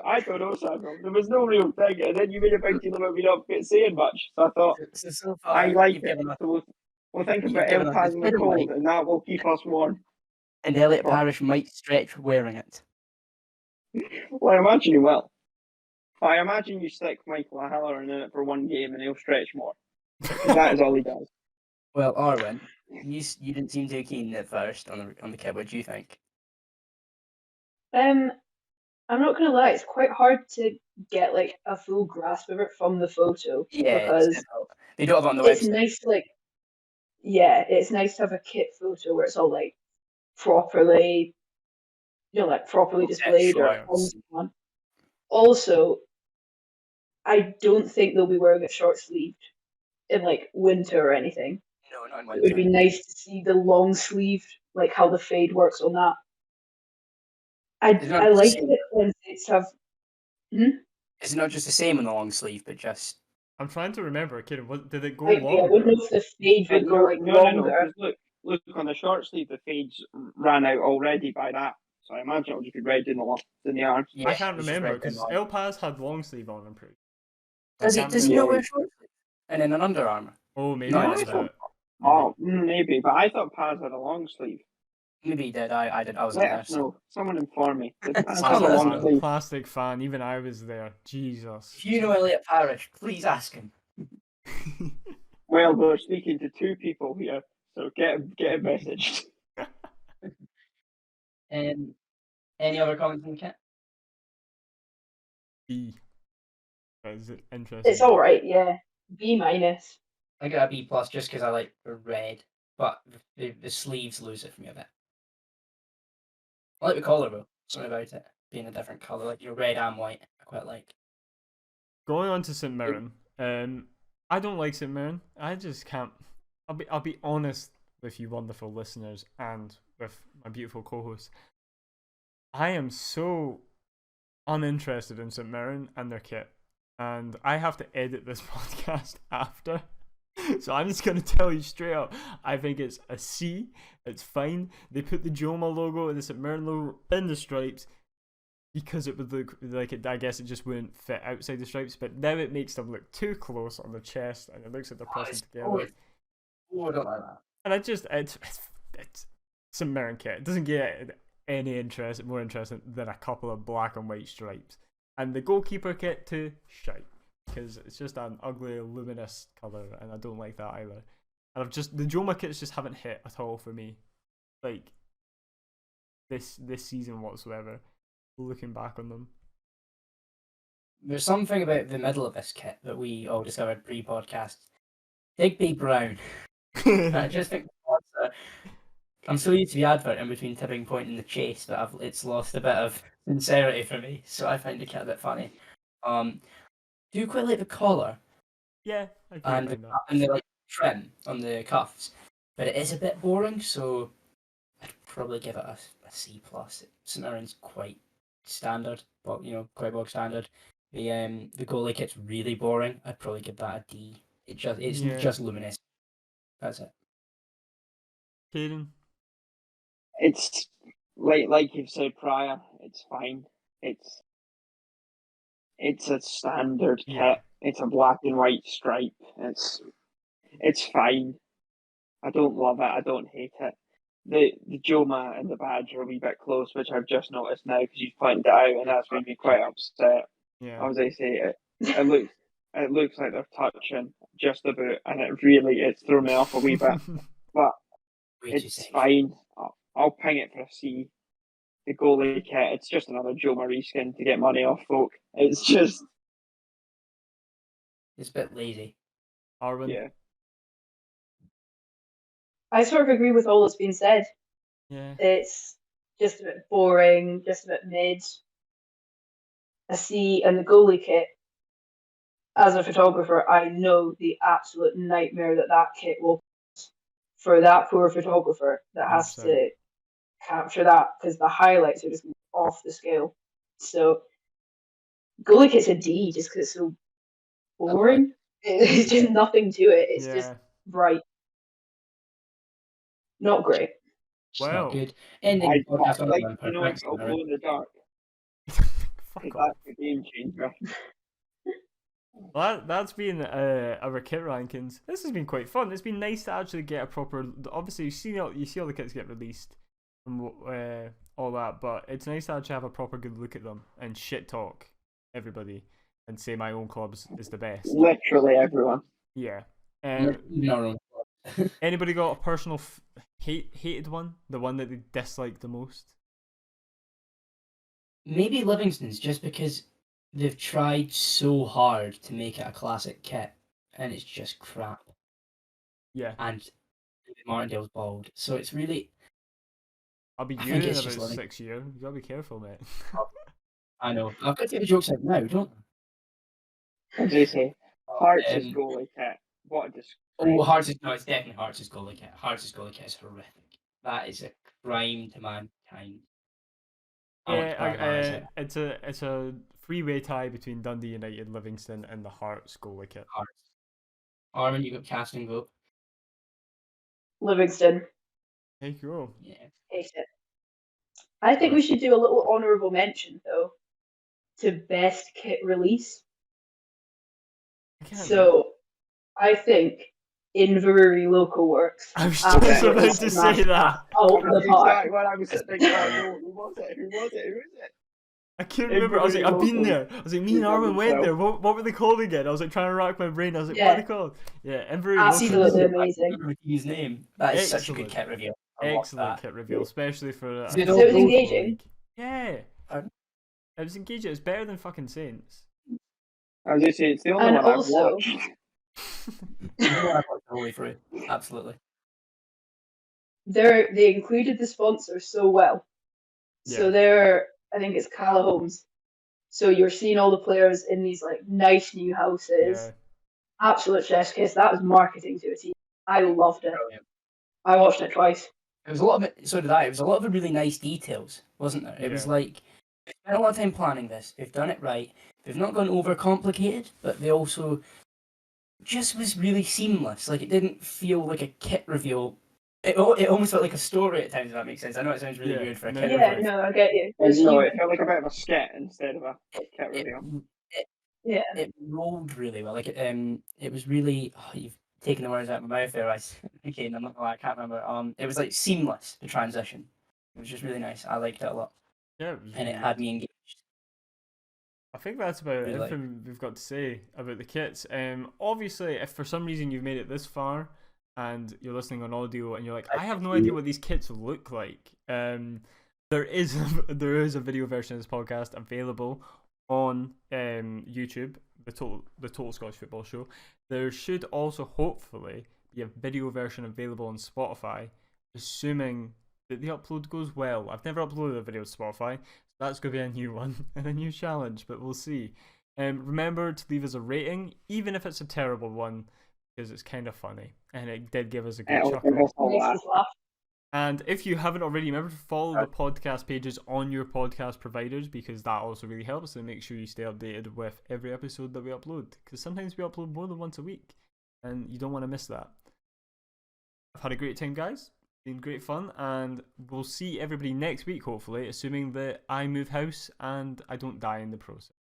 I don't know, Samuel. There was no real thing, and then you made a big deal about me not saying much. So I thought, So far, I like you've it. given us- So we'll think you've about given El us Paz this in the red and cold, white. and that will keep us warm. And Elliot Oh. Parish might stretch wearing it. Well, I imagine you will. I imagine you stick Michael O'Halloran in it for one game, and he'll stretch more. That is all he does. Well, Arwen, you didn't seem too keen at first on the kit. What do you think? I'm not gonna lie, it's quite hard to get like a full grasp of it from the photo because they don't have it on the it's website. nice it's nice to have a kit photo where it's all like properly displayed sure. or on someone. Also, I don't think they'll be wearing it short sleeved in like winter or anything. No, not in It would winter. be nice to see the long sleeved, like how the fade works on that. I like it when it's have. It's not just the same on the long sleeve, but just. I'm trying to remember, kid. Did it go I don't longer? know if the fade would go like longer. No. Look on the short sleeve, the fades ran out already by that. So I imagine it'll just be red in the arms. I can't remember because El Paz had long sleeve on. I'm pretty. Does he not wear short sleeve? And then an Under Armour? Oh, maybe No, that's it. Oh, maybe. But I thought Paz had a long sleeve. Maybe he did. I did. I was Let there. us know. Someone inform me. Plastic fan. Even I was there. Jesus. If you know Elliot Parish, please ask him. Well, we're speaking to 2 people here, so get it messaged. Any other comments on the kit? B. Is it interesting? It's all right, yeah. B-. I got a B plus just because I like the red, but the sleeves lose it for me a bit. I like the collar though. Something about it being a different color, like your red and white. I quite like. Going on to St Mirren, I don't like St Mirren. I just can't. I'll be honest with you, wonderful listeners, and with my beautiful co-host. I am so uninterested in St Mirren and their kit, and I have to edit this podcast after. So I'm just gonna tell you straight up. I think it's a C. It's fine. They put the Joma logo and the St Mirren logo in the stripes because it would look like it. I guess it just wouldn't fit outside the stripes. But now it makes them look too close on the chest, and it looks like they're pressing together. I don't like that. And it's St Mirren kit. It doesn't get any more interesting than a couple of black and white stripes. And the goalkeeper kit too, shite. Because it's just an ugly, luminous colour, and I don't like that either. And the Joma kits just haven't hit at all for me, like this season whatsoever. Looking back on them, There's something about the middle of this kit that we all discovered pre-podcast. Digby Brown. I just think I'm so used to the advert in between Tipping Point and the Chase that it's lost a bit of sincerity for me. So I find the kit a bit funny. Do quite like the collar yeah, I and can find and the like trim on the cuffs, but it is a bit boring. So I'd probably give it a C plus. St Mirren's quite standard, but quite bog standard. The goalie kit's really boring. I'd probably give that a D. It's just luminescent. That's it. Caden. It's like you've said prior. It's fine. It's a standard kit. It's a black and white stripe. It's fine. I don't love it. I don't hate it. The Joma and the badge are a wee bit close, which I've just noticed now because you've pointed it out, and that's made me quite upset. Yeah. As I say, it looks like they're touching just about, and it's thrown me off a wee bit. But it's fine. I'll ping it for a C. The goalie kit, it's just another Joma reskin to get money off folk. It's a bit lazy. Arwen. Yeah. I sort of agree with all that's been said. Yeah. It's just a bit boring, just a bit mid. A C, and the goalie kit. As a photographer, I know the absolute nightmare that kit will cause for that poor photographer that has to capture that, because the highlights are just off the scale. So goalie kit's a D just because it's so boring. There's just nothing to it. It's just bright. Not great. Wow. Not good. Ending podcast on glow in the dark. Fuck off. That's a game changer. Well, that's been our kit rankings. This has been quite fun. It's been nice to actually get a proper. Obviously, you see all the kits get released and all that, but it's nice to actually have a proper good look at them and shit talk everybody and say my own clubs is the best. Literally everyone. Yeah. No. Anybody got a personal hated one? The one that they disliked the most? Maybe Livingston's, just because they've tried so hard to make it a classic kit, and it's just crap. Yeah. And Martindale's bald, so it's really. I'll be you in about 6 years. You gotta be careful, mate. I know. I've got to get the jokes out now, don't I? As they say, Hearts' goalie kit. What a disgrace. Oh, Hearts' it's definitely Hearts' goalie kit. Hearts' goalie kit is horrific. That is a crime to mankind. Yeah, it's a three-way tie between Dundee United, Livingston, and the Hearts goalie kit. Hearts. Armin, you got casting vote. Livingston. There you go. Yeah. Hate it. I think we should do a little honourable mention though to best kit release. So I think Inverurie Local Works. I was just about to say that. Exactly what I was thinking. Who was it? I can't remember. I was like, I've been there. I was like, me and Armin went there. What were they called again? I was like trying to rack my brain. I was like, what are they called? Yeah, Inverurie. Absolutely amazing. His name. That is such a good kit reveal. Excellent kit reveal, especially for. So it was engaging. Yeah. It was engaging. It's better than fucking Saints. I was going to say, it's the only one I've watched. No, I watched the whole way through. Absolutely. They included the sponsors so well. Yeah. So they're, I think it's Calla Homes. So you're seeing all the players in these like nice new houses. Yeah. Absolute chef's kiss. That was marketing to a T. I loved it. Brilliant. I watched it twice. It was a lot of it, so did I. It was a lot of really nice details, wasn't there? It was Yeah. like they spent a lot of time planning this. They've done it right. They've not gone overcomplicated, but they also just was really seamless. Like it didn't feel like a kit reveal. It almost felt like a story at times. If that makes sense. I know it sounds really Yeah, weird for a no, kit you're Yeah, right. reveal. no, I get you. And, It's no, human. it felt like a bit of a skit instead of a kit It, reveal. Yeah. it rolled really well. Like it was really. Oh, you've taken the words out of my mouth there. Again, I'm not gonna lie, I can't remember. It was like seamless. The transition. It was just really nice. I liked it a lot, Yeah, it was and it really had good. me engaged. I think that's about Really like everything we've got to say about the kits. Obviously, if for some reason you've made it this far and you're listening on audio and you're like, I have no idea what these kits look like, there is a video version of this podcast available on YouTube, the Total Scottish Football Show. There should also hopefully be a video version available on Spotify, assuming that the upload goes well. I've never uploaded a video to Spotify. That's going to be a new one and a new challenge, but we'll see. Remember to leave us a rating, even if it's a terrible one, because it's kind of funny. And it did give us a good chuckle. Makes us laugh. And if you haven't already, remember to follow the podcast pages on your podcast providers, because that also really helps. And make sure you stay updated with every episode that we upload, because sometimes we upload more than once a week, and you don't want to miss that. I've had a great time, guys. Been great fun, and we'll see everybody next week, hopefully, assuming that I move house and I don't die in the process.